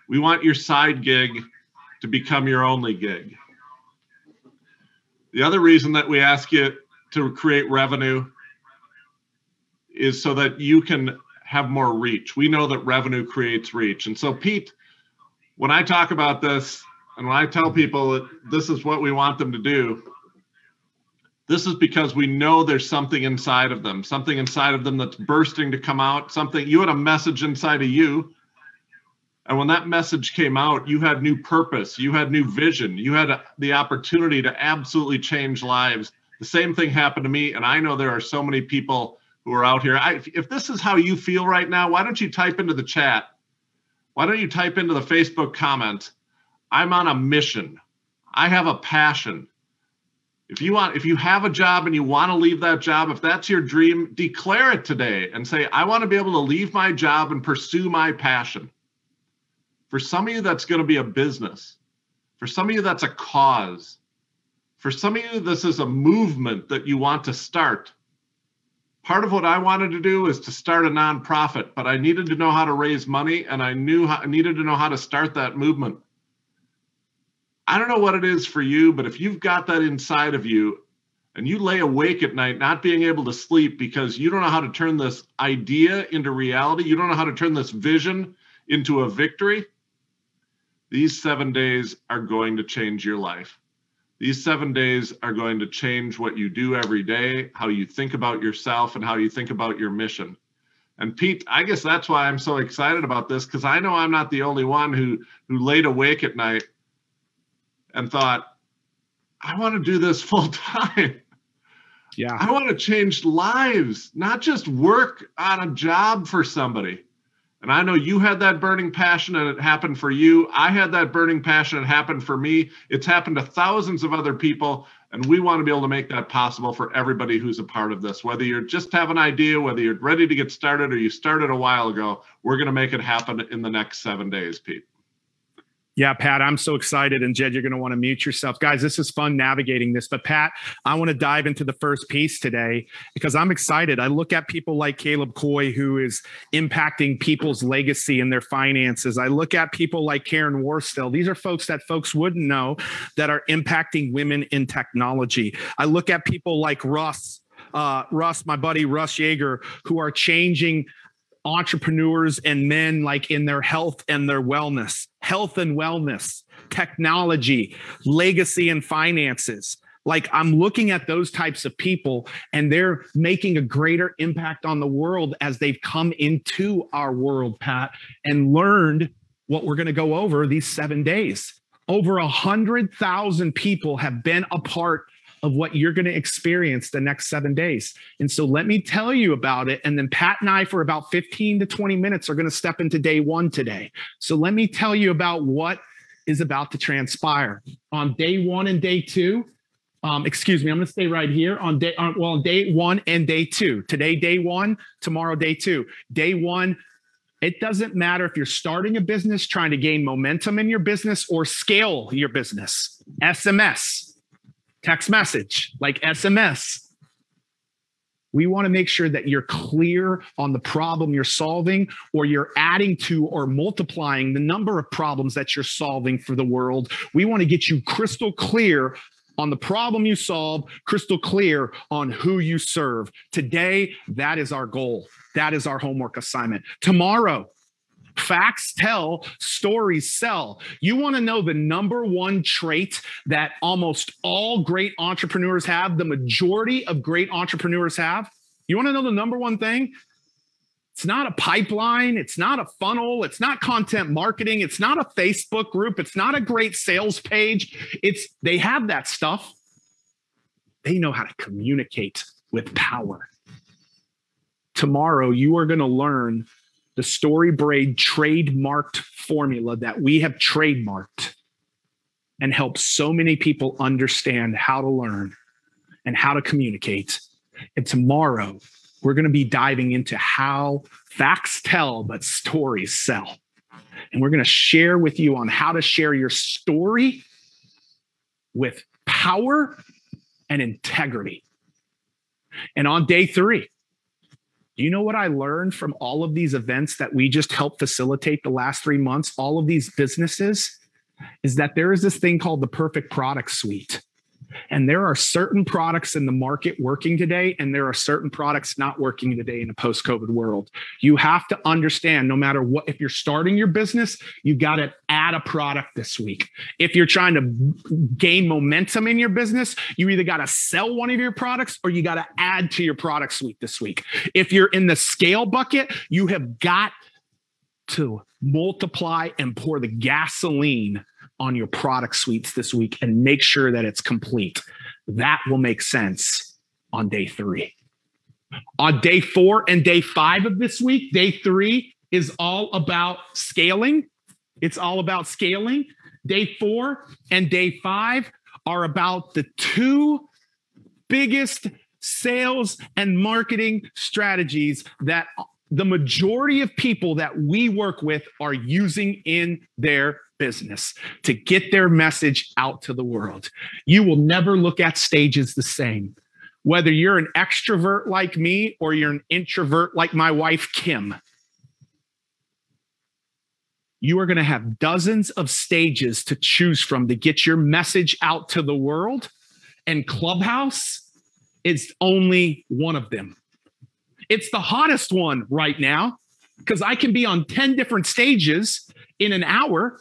S4: We want your side gig to become your only gig. The other reason that we ask you to create revenue is so that you can have more reach. We know that revenue creates reach. And so, Pete, when I talk about this and when I tell people that this is what we want them to do, this is because we know there's something inside of them that's bursting to come out, something. You had a message inside of you. And when that message came out, you had new purpose, you had new vision, you had the opportunity to absolutely change lives. The same thing happened to me. And I know there are so many people who are out here. If this is how you feel right now, why don't you type into the chat? Why don't you type into the Facebook comment, I'm on a mission. I have a passion. If you have a job and you want to leave that job, if that's your dream, declare it today and say, I want to be able to leave my job and pursue my passion. For some of you, that's going to be a business. For some of you, that's a cause. For some of you, this is a movement that you want to start. Part of what I wanted to do is to start a nonprofit, but I needed to know how to raise money, and I needed to know how to start that movement. I don't know what it is for you, but if you've got that inside of you and you lay awake at night not being able to sleep because you don't know how to turn this idea into reality, you don't know how to turn this vision into a victory, these 7 days are going to change your life. These 7 days are going to change what you do every day, how you think about yourself and how you think about your mission. And Pete, I guess that's why I'm so excited about this, because I know I'm not the only one who laid awake at night and thought, I want to do this full time. Yeah. I want to change lives, not just work on a job for somebody. And I know you had that burning passion and it happened for you. I had that burning passion and it happened for me. It's happened to thousands of other people. And we want to be able to make that possible for everybody who's a part of this. Whether you just have an idea, whether you're ready to get started or you started a while ago, we're going to make it happen in the next 7 days, Pete.
S2: Yeah, Pat, I'm so excited. And Jed, you're going to want to mute yourself. Guys, this is fun navigating this. But Pat, I want to dive into the first piece today because I'm excited. I look at people like Caleb Coy, who is impacting people's legacy and their finances. I look at people like Karen Warstill. These are folks that folks wouldn't know that are impacting women in technology. I look at people like Russ Russ, my buddy Russ Yeager, who are changing entrepreneurs and men like in their health and their wellness, technology, legacy and finances. Like I'm looking at those types of people and they're making a greater impact on the world as they've come into our world, Pat, and learned what we're going to go over these 7 days. Over 100,000 people have been a part of what you're going to experience the next 7 days. And so let me tell you about it. And then Pat and I, for about 15 to 20 minutes, are going to step into day one today. So let me tell you about what is about to transpire on day one and day two. Excuse me, I'm going to stay right here on day one and day two. Today, day one, tomorrow, day two. Day one, it doesn't matter if you're starting a business, trying to gain momentum in your business or scale your business. SMS. Text message, like SMS. We want to make sure that you're clear on the problem you're solving, or you're adding to or multiplying the number of problems that you're solving for the world. We want to get you crystal clear on the problem you solve, crystal clear on who you serve. Today, that is our goal. That is our homework assignment. Tomorrow, facts tell, stories sell. You want to know the number one trait that almost all great entrepreneurs have, the majority of great entrepreneurs have? You want to know the number one thing? It's not a pipeline. It's not a funnel. It's not content marketing. It's not a Facebook group. It's not a great sales page. They have that stuff. They know how to communicate with power. Tomorrow, you are going to learn the StoryBraid trademarked formula that we have trademarked and help so many people understand how to learn and how to communicate. And tomorrow, we're going to be diving into how facts tell, but stories sell. And we're going to share with you on how to share your story with power and integrity. And on day three, do you know what I learned from all of these events that we just helped facilitate the last 3 months, all of these businesses, is that there is this thing called the perfect product suite. And there are certain products in the market working today, and there are certain products not working today in a post-COVID world. You have to understand, no matter what, if you're starting your business, you got to add a product this week. If you're trying to gain momentum in your business, you either got to sell one of your products or you got to add to your product suite this week. If you're in the scale bucket, you have got to multiply and pour the gasoline on your product suites this week and make sure that it's complete. That will make sense on day three. On day 4 and day 5 of this week, day 3 is all about scaling. It's all about scaling. Day 4 and day 5 are about the 2 biggest sales and marketing strategies that the majority of people that we work with are using in their business to get their message out to the world. You will never look at stages the same. Whether you're an extrovert like me or you're an introvert like my wife, Kim, you are going to have dozens of stages to choose from to get your message out to the world. And Clubhouse is only one of them. It's the hottest one right now because I can be on 10 different stages in an hour.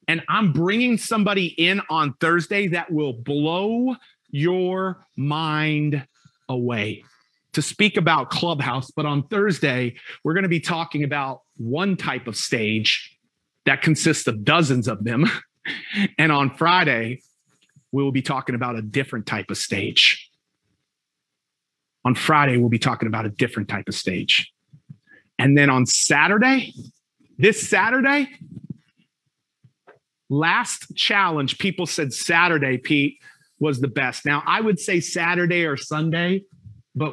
S2: And I'm bringing somebody in on Thursday that will blow your mind away to speak about Clubhouse. But on Thursday, we're going to be talking about one type of stage that consists of dozens of them. And on Friday, we will be talking about a different type of stage. On Friday, we'll be talking about a different type of stage. And then on Saturday, this Saturday, last challenge, people said Saturday, Pete, was the best. Now, I would say Saturday or Sunday, but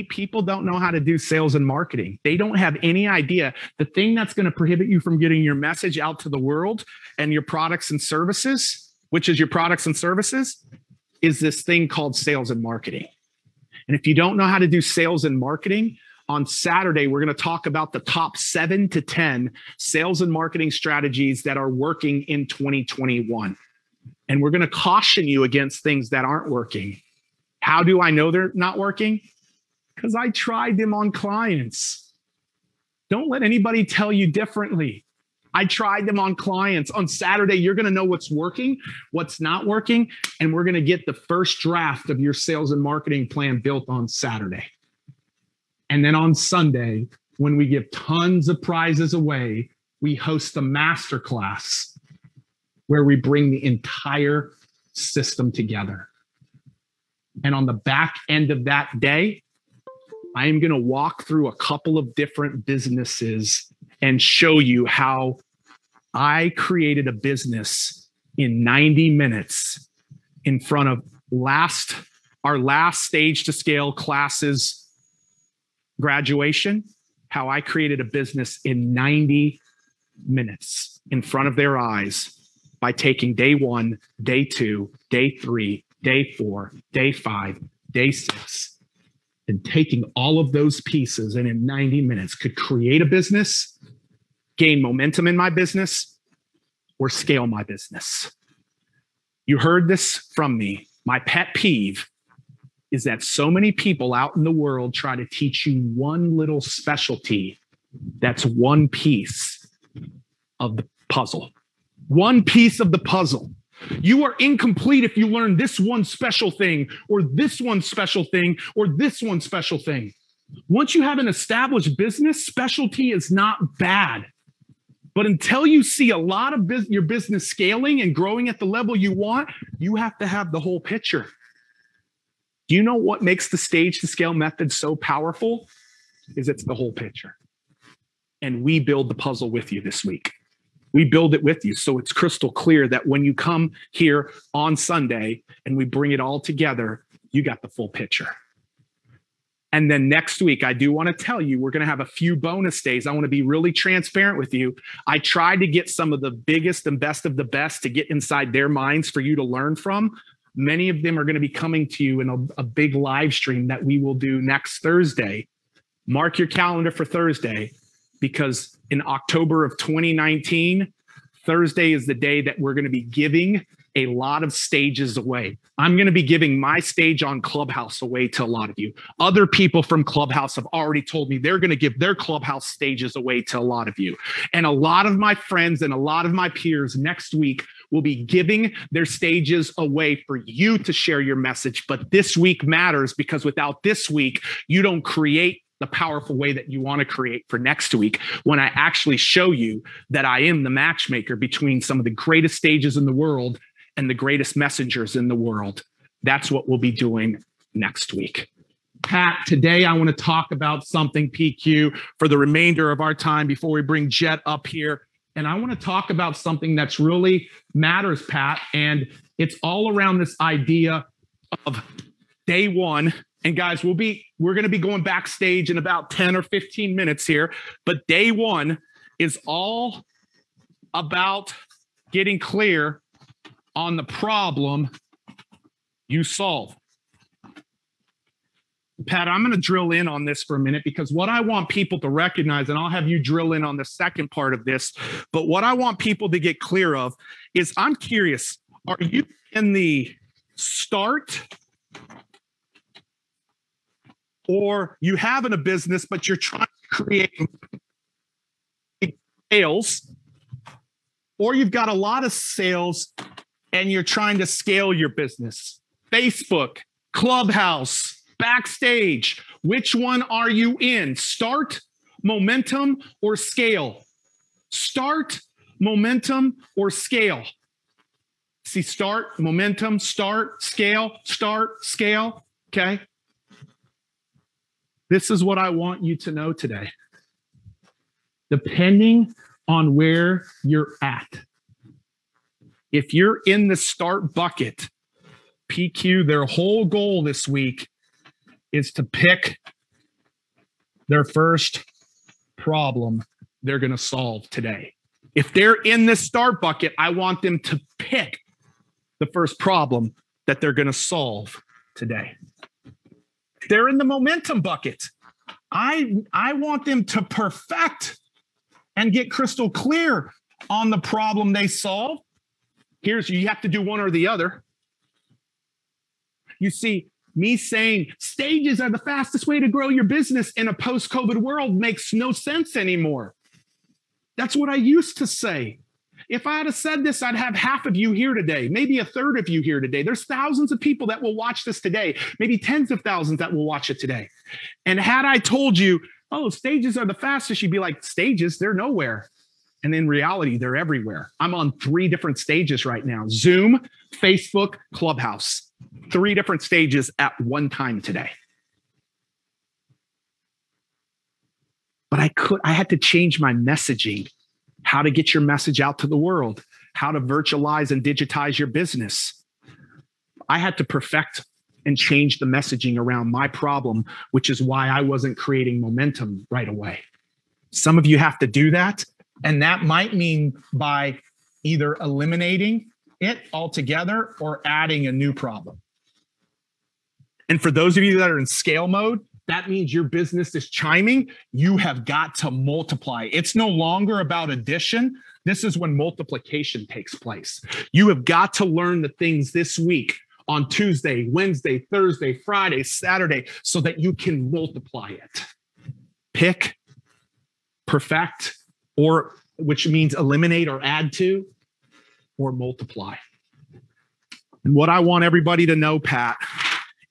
S2: people don't know how to do sales and marketing. They don't have any idea. The thing that's going to prohibit you from getting your message out to the world and your products and services, which is your products and services, is this thing called sales and marketing. And if you don't know how to do sales and marketing, on Saturday, we're going to talk about the top 7 to 10 sales and marketing strategies that are working in 2021. And we're going to caution you against things that aren't working. How do I know they're not working? Because I tried them on clients. Don't let anybody tell you differently. I tried them on clients. On Saturday, you're going to know what's working, what's not working, and we're going to get the first draft of your sales and marketing plan built on Saturday. And then on Sunday, when we give tons of prizes away, we host a masterclass where we bring the entire system together. And on the back end of that day, I am going to walk through a couple of different businesses and show you how I created a business in 90 minutes in front of our last stage to scale classes graduation, how I created a business in 90 minutes in front of their eyes by taking day 1, day 2, day 3, day 4, day 5, day 6, and taking all of those pieces and in 90 minutes could create a business, gain momentum in my business, or scale my business. You heard this from me. My pet peeve is that so many people out in the world try to teach you one little specialty that's one piece of the puzzle. One piece of the puzzle. You are incomplete if you learn this one special thing or this one special thing or this one special thing. Once you have an established business, specialty is not bad. But until you see a lot of your business scaling and growing at the level you want, you have to have the whole picture. Do you know what makes the stage to scale method so powerful? Is it's the whole picture. And we build the puzzle with you this week. We build it with you. So it's crystal clear that when you come here on Sunday and we bring it all together, you got the full picture. And then next week, I do want to tell you, we're going to have a few bonus days. I want to be really transparent with you. I tried to get some of the biggest and best of the best to get inside their minds for you to learn from. Many of them are going to be coming to you in a big live stream that we will do next Thursday. Mark your calendar for Thursday, because in October of 2019, Thursday is the day that we're going to be giving a lot of stages away. I'm going to be giving my stage on Clubhouse away to a lot of you. Other people from Clubhouse have already told me they're going to give their Clubhouse stages away to a lot of you. And a lot of my friends and a lot of my peers next week will be giving their stages away for you to share your message. But this week matters, because without this week, you don't create the powerful way that you want to create for next week, when I actually show you that I am the matchmaker between some of the greatest stages in the world and the greatest messengers in the world. That's what we'll be doing next week. Pat, today I want to talk about something, PQ, for the remainder of our time before we bring Jet up here. And I want to talk about something that's really matters, Pat. And it's all around this idea of day one. And guys, we're going to be going backstage in about 10 or 15 minutes here. But day one is all about getting clear on the problem you solve. Pat, I'm going to drill in on this for a minute, because what I want people to recognize, and I'll have you drill in on the second part of this, but what I want people to get clear of is, I'm curious, are you in the start, or you having a business, but you're trying to create sales, or you've got a lot of sales and you're trying to scale your business? Facebook, Clubhouse, backstage, which one are you in? Start, momentum, or scale? Start, momentum, or scale? See, start, momentum, start, scale, okay? This is what I want you to know today. Depending on where you're at, if you're in the start bucket, PQ, their whole goal this week is to pick their first problem they're going to solve today. If they're in the start bucket, I want them to pick the first problem that they're going to solve today. They're in the momentum bucket. I want them to perfect and get crystal clear on the problem they solve. You have to do one or the other. You see, Me saying stages are the fastest way to grow your business in a post-COVID world makes no sense anymore. That's what I used to say. If I had said this, I'd have half of you here today, maybe a third of you here today. There's thousands of people that will watch this today, maybe tens of thousands that will watch it today. And had I told you, oh, stages are the fastest, you'd be like, stages, they're nowhere. And in reality, they're everywhere. I'm on 3 different stages right now: Zoom, Facebook, Clubhouse. 3 different stages at one time today. But I had to change my messaging, how to get your message out to the world, how to virtualize and digitize your business. I had to perfect and change the messaging around my problem, which is why I wasn't creating momentum right away. Some of you have to do that. And that might mean by either eliminating it altogether or adding a new problem. And for those of you that are in scale mode, that means your business is chiming. You have got to multiply. It's no longer about addition. This is when multiplication takes place. You have got to learn the things this week on Tuesday, Wednesday, Thursday, Friday, Saturday, so that you can multiply it. Pick, perfect, or which means eliminate or add to, or multiply. And what I want everybody to know, Pat,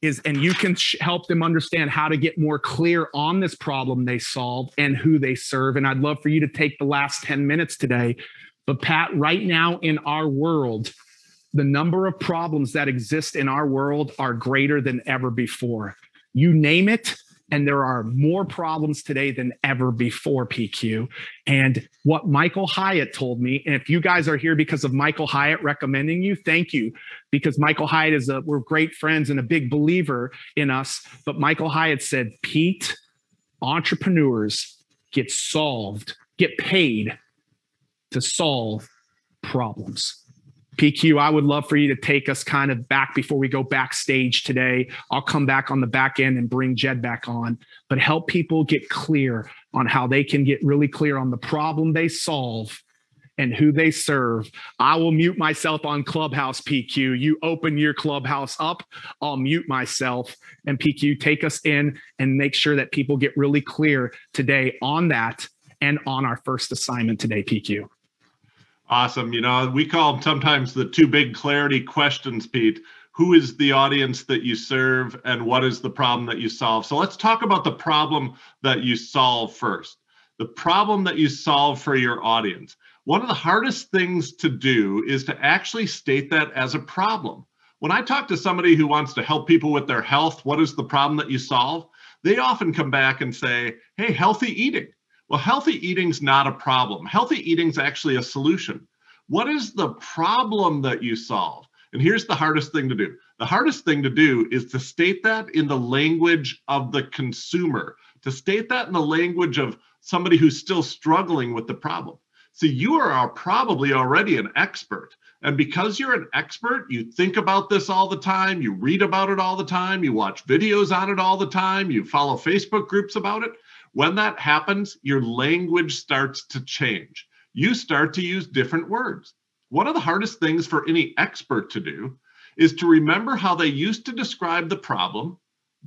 S2: is, and you can help them understand how to get more clear on this problem they solve and who they serve. And I'd love for you to take the last 10 minutes today. But Pat, right now in our world, the number of problems that exist in our world are greater than ever before. You name it, and there are more problems today than ever before, PQ. And what Michael Hyatt told me, and if you guys are here because of Michael Hyatt recommending you, thank you. Because Michael Hyatt we're great friends and a big believer in us. But Michael Hyatt said, Pete, entrepreneurs get paid to solve problems. PQ, I would love for you to take us kind of back before we go backstage today. I'll come back on the back end and bring Jed back on, but help people get clear on how they can get really clear on the problem they solve and who they serve. I will mute myself on Clubhouse, PQ. You open your Clubhouse up, I'll mute myself. And PQ, take us in and make sure that people get really clear today on that and on our first assignment today, PQ.
S4: Awesome. You know, we call them sometimes the 2 big clarity questions, Pete. Who is the audience that you serve and what is the problem that you solve? So let's talk about the problem that you solve first. The problem that you solve for your audience. One of the hardest things to do is to actually state that as a problem. When I talk to somebody who wants to help people with their health, what is the problem that you solve? They often come back and say, hey, healthy eating. Well, healthy eating's not a problem. Healthy eating's actually a solution. What is the problem that you solve? And here's the hardest thing to do. The hardest thing to do is to state that in the language of the consumer, to state that in the language of somebody who's still struggling with the problem. So you are probably already an expert. And because you're an expert, you think about this all the time, you read about it all the time, you watch videos on it all the time, you follow Facebook groups about it. When that happens, your language starts to change. You start to use different words. One of the hardest things for any expert to do is to remember how they used to describe the problem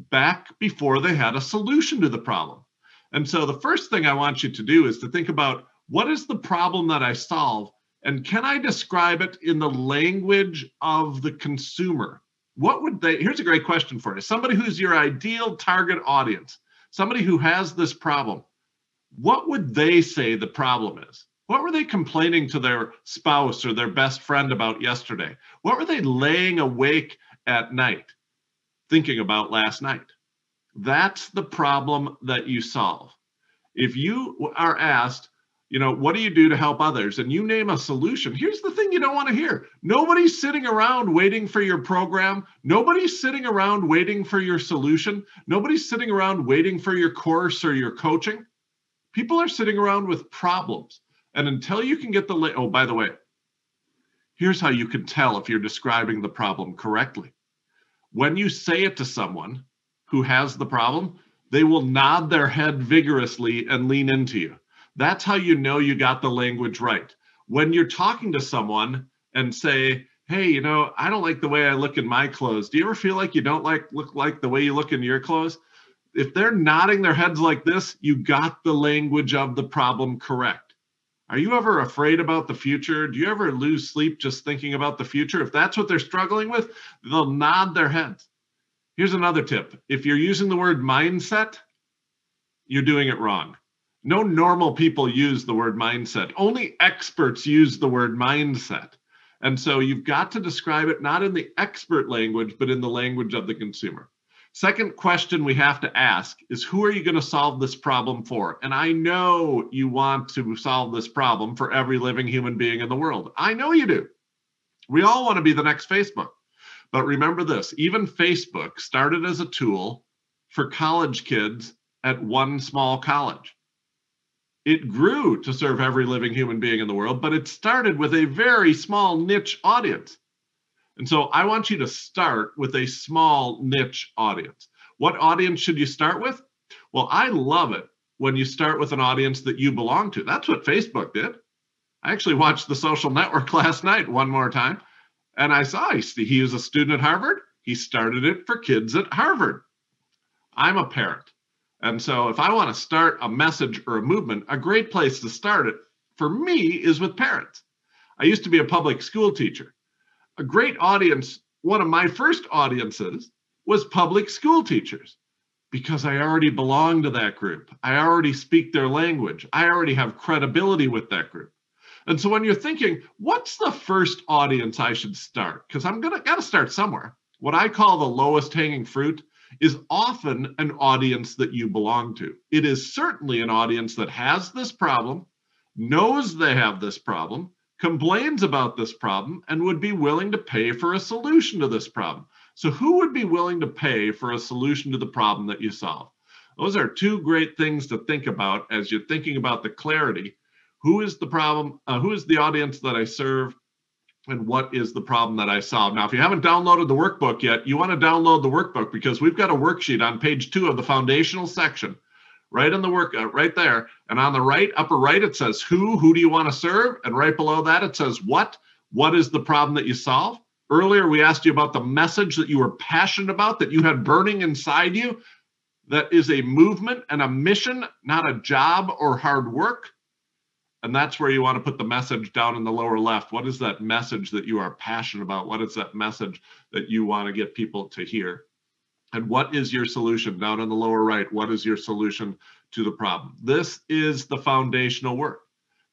S4: back before they had a solution to the problem. And so the first thing I want you to do is to think about, what is the problem that I solve? And can I describe it in the language of the consumer? What would they, here's a great question for you. Somebody who's your ideal target audience, somebody who has this problem, what would they say the problem is? What were they complaining to their spouse or their best friend about yesterday? What were they laying awake at night thinking about last night? That's the problem that you solve. If you are asked, you know, what do you do to help others? And you name a solution. Here's the thing you don't want to hear. Nobody's sitting around waiting for your program. Nobody's sitting around waiting for your solution. Nobody's sitting around waiting for your course or your coaching. People are sitting around with problems. And until you can get oh, by the way, here's how you can tell if you're describing the problem correctly. When you say it to someone who has the problem, they will nod their head vigorously and lean into you. That's how you know you got the language right. When you're talking to someone and say, hey, you know, I don't like the way I look in my clothes. Do you ever feel like you don't look like the way you look in your clothes? If they're nodding their heads like this, you got the language of the problem correct. Are you ever afraid about the future? Do you ever lose sleep just thinking about the future? If that's what they're struggling with, they'll nod their heads. Here's another tip. If you're using the word mindset, you're doing it wrong. No normal people use the word mindset. Only experts use the word mindset. And so you've got to describe it not in the expert language, but in the language of the consumer. Second question we have to ask is, who are you going to solve this problem for? And I know you want to solve this problem for every living human being in the world. I know you do. We all want to be the next Facebook. But remember this, even Facebook started as a tool for college kids at one small college. It grew to serve every living human being in the world, but it started with a very small niche audience. And so I want you to start with a small niche audience. What audience should you start with? Well, I love it when you start with an audience that you belong to. That's what Facebook did. I actually watched The Social Network last night one more time, and I saw he was a student at Harvard. He started it for kids at Harvard. I'm a parent. And so if I want to start a message or a movement, a great place to start it for me is with parents. I used to be a public school teacher. A great audience, one of my first audiences was public school teachers, because I already belong to that group. I already speak their language. I already have credibility with that group. And so when you're thinking, what's the first audience I should start? Because I'm gotta start somewhere. What I call the lowest hanging fruit is often an audience that you belong to. It is certainly an audience that has this problem, knows they have this problem, complains about this problem, and would be willing to pay for a solution to this problem. So who would be willing to pay for a solution to the problem that you solve? Those are two great things to think about as you're thinking about the clarity. Who is the problem? Who is the audience that I serve? And what is the problem that I solve? Now, if you haven't downloaded the workbook yet, you want to download the workbook, because we've got a worksheet on page 2 of the foundational section, right in the work, right there. And on the right, upper right, it says who do you want to serve? And right below that, it says what is the problem that you solve? Earlier, we asked you about the message that you were passionate about, that you had burning inside you. That is a movement and a mission, not a job or hard work. And that's where you want to put the message down in the lower left. What is that message that you are passionate about? What is that message that you want to get people to hear? And what is your solution? Down in the lower right, what is your solution to the problem? This is the foundational work.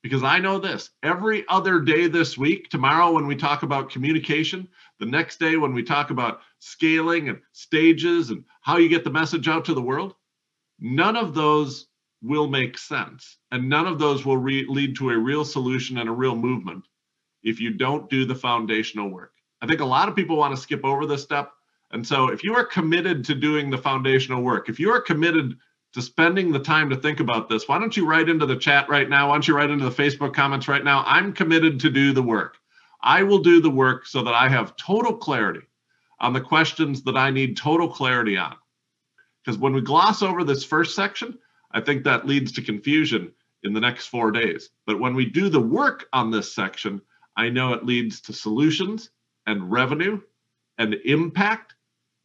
S4: Because I know this, every other day this week, tomorrow when we talk about communication, the next day when we talk about scaling and stages and how you get the message out to the world, none of those will make sense. And none of those will lead to a real solution and a real movement if you don't do the foundational work. I think a lot of people want to skip over this step. And so if you are committed to doing the foundational work, if you are committed to spending the time to think about this, why don't you write into the chat right now? Why don't you write into the Facebook comments right now? I'm committed to do the work. I will do the work so that I have total clarity on the questions that I need total clarity on. Because when we gloss over this first section, I think that leads to confusion in the next 4 days. But when we do the work on this section, I know it leads to solutions and revenue and impact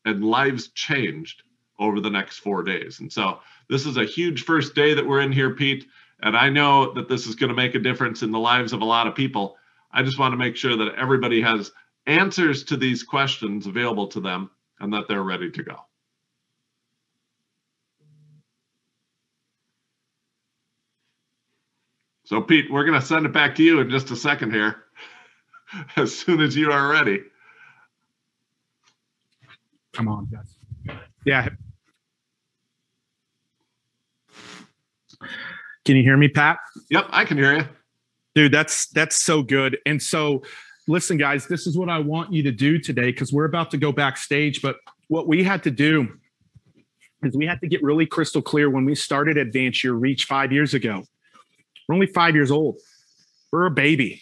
S4: and lives changed over the next 4 days. And so this is a huge first day that we're in here, Pete. And I know that this is going to make a difference in the lives of a lot of people. I just want to make sure that everybody has answers to these questions available to them and that they're ready to go. So Pete, we're going to send it back to you in just a second here, as soon as you are ready.
S2: Come on, guys. Yeah. Can you hear me, Pat?
S4: Yep, I can hear you.
S2: Dude, that's so good. And so listen, guys, this is what I want you to do today, because we're about to go backstage. But what we had to do is we had to get really crystal clear when we started Advance Your Reach 5 years ago. We're only 5 years old. We're a baby.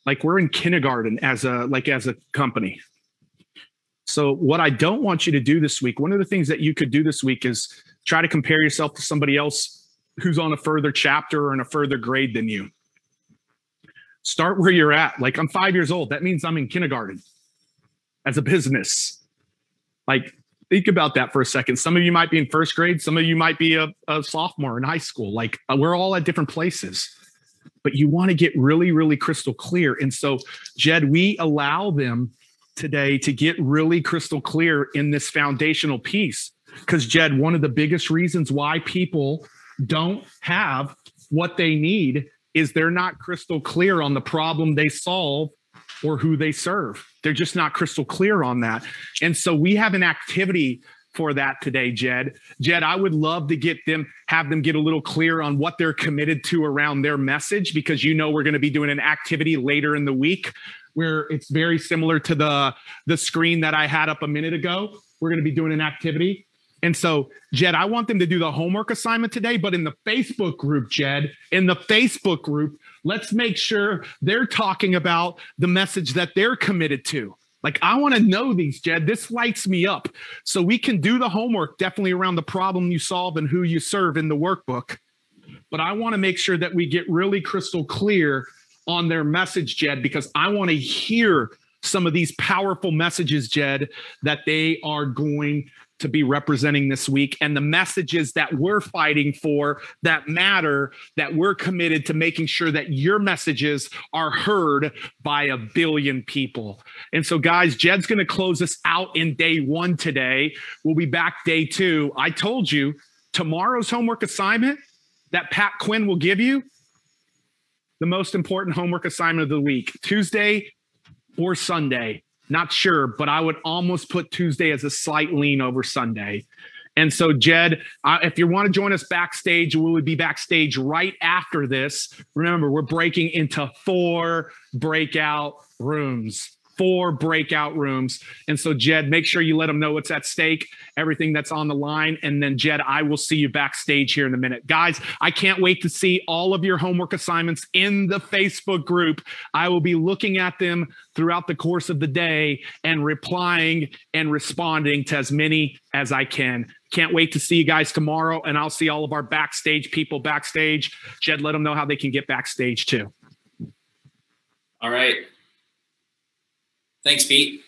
S2: Like we're in kindergarten as a company. So what I don't want you to do this week, one of the things that you could do this week is try to compare yourself to somebody else who's on a further chapter or in a further grade than you. Start where you're at. Like, I'm 5 years old. That means I'm in kindergarten as a business. Like, think about that for a second. Some of you might be in first grade. Some of you might be a sophomore in high school. Like, we're all at different places. But you want to get really, really crystal clear. And so, Jed, we allow them today to get really crystal clear in this foundational piece. Because, Jed, one of the biggest reasons why people don't have what they need is they're not crystal clear on the problem they solve or who they serve. They're just not crystal clear on that. And so we have an activity for that today, Jed. Jed, I would love to have them get a little clear on what they're committed to around their message, because we're going to be doing an activity later in the week where it's very similar to the screen that I had up a minute ago. We're going to be doing an activity. And so, Jed, I want them to do the homework assignment today, but in the Facebook group, Jed, let's make sure they're talking about the message that they're committed to. Like, I want to know these, Jed. This lights me up. So we can do the homework definitely around the problem you solve and who you serve in the workbook. But I want to make sure that we get really crystal clear on their message, Jed, because I want to hear some of these powerful messages, Jed, that they are going to be representing this week, and the messages that we're fighting for that matter, that we're committed to making sure that your messages are heard by 1 billion people. And so, guys, Jed's going to close us out in day 1 today. We'll be back day 2. I told you tomorrow's homework assignment that Pat Quinn will give you, the most important homework assignment of the week, Tuesday or Sunday. Not sure, but I would almost put Tuesday as a slight lean over Sunday. And so, Jed, if you want to join us backstage, we will be backstage right after this. Remember, we're breaking into 4 breakout rooms. 4 breakout rooms. And so, Jed, make sure you let them know what's at stake, everything that's on the line. And then, Jed, I will see you backstage here in a minute. Guys, I can't wait to see all of your homework assignments in the Facebook group. I will be looking at them throughout the course of the day and replying and responding to as many as I can. Can't wait to see you guys tomorrow. And I'll see all of our backstage people backstage. Jed, let them know how they can get backstage too.
S1: All right. Thanks, Pete.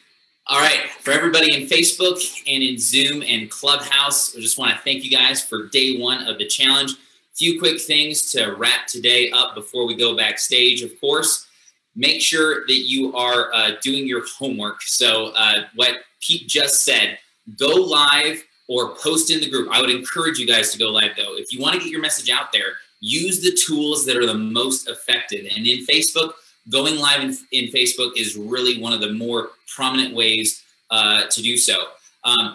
S1: All right, for everybody in Facebook and in Zoom and Clubhouse, I just want to thank you guys for day 1 of the challenge. A few quick things to wrap today up before we go backstage, of course. Make sure that you are doing your homework. So what Pete just said, go live or post in the group. I would encourage you guys to go live, though. If you want to get your message out there, use the tools that are the most effective. And in Facebook, going live in Facebook is really one of the more prominent ways to do so.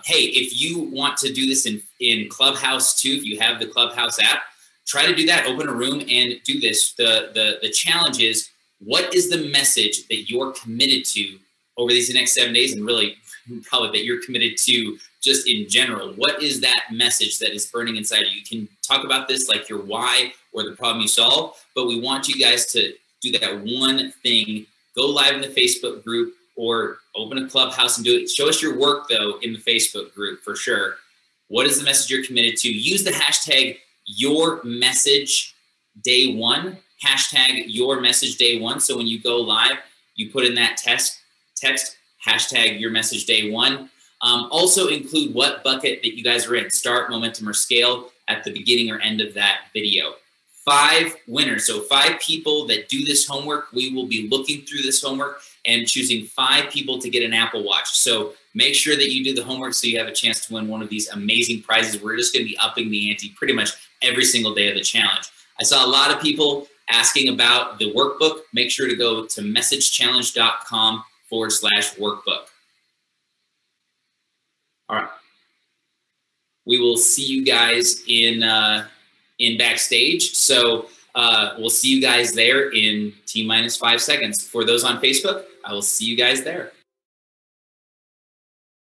S1: Hey, if you want to do this in Clubhouse too, if you have the Clubhouse app, try to do that. Open a room and do this. The challenge is, what is the message that you're committed to over these next 7 days, and really probably that you're committed to just in general? What is that message that is burning inside you? You can talk about this like your why or the problem you solve, but we want you guys to do that one thing. Go live in the Facebook group or open a Clubhouse and do it. Show us your work, though, in the Facebook group for sure. What is the message you're committed to? Use the hashtag #YourMessageDay1, hashtag #YourMessageDay1. So when you go live, you put in that text hashtag #YourMessageDay1. Also include what bucket that you guys are in, start, momentum, or scale, at the beginning or end of that video. 5 winners. So 5 people that do this homework. We will be looking through this homework and choosing 5 people to get an Apple Watch. So make sure that you do the homework so you have a chance to win one of these amazing prizes. We're just going to be upping the ante pretty much every single day of the challenge. I saw a lot of people asking about the workbook. Make sure to go to messagechallenge.com/workbook. All right. We will see you guys in backstage. So we'll see you guys there in T-minus 5 seconds. For those on Facebook, I will see you guys there.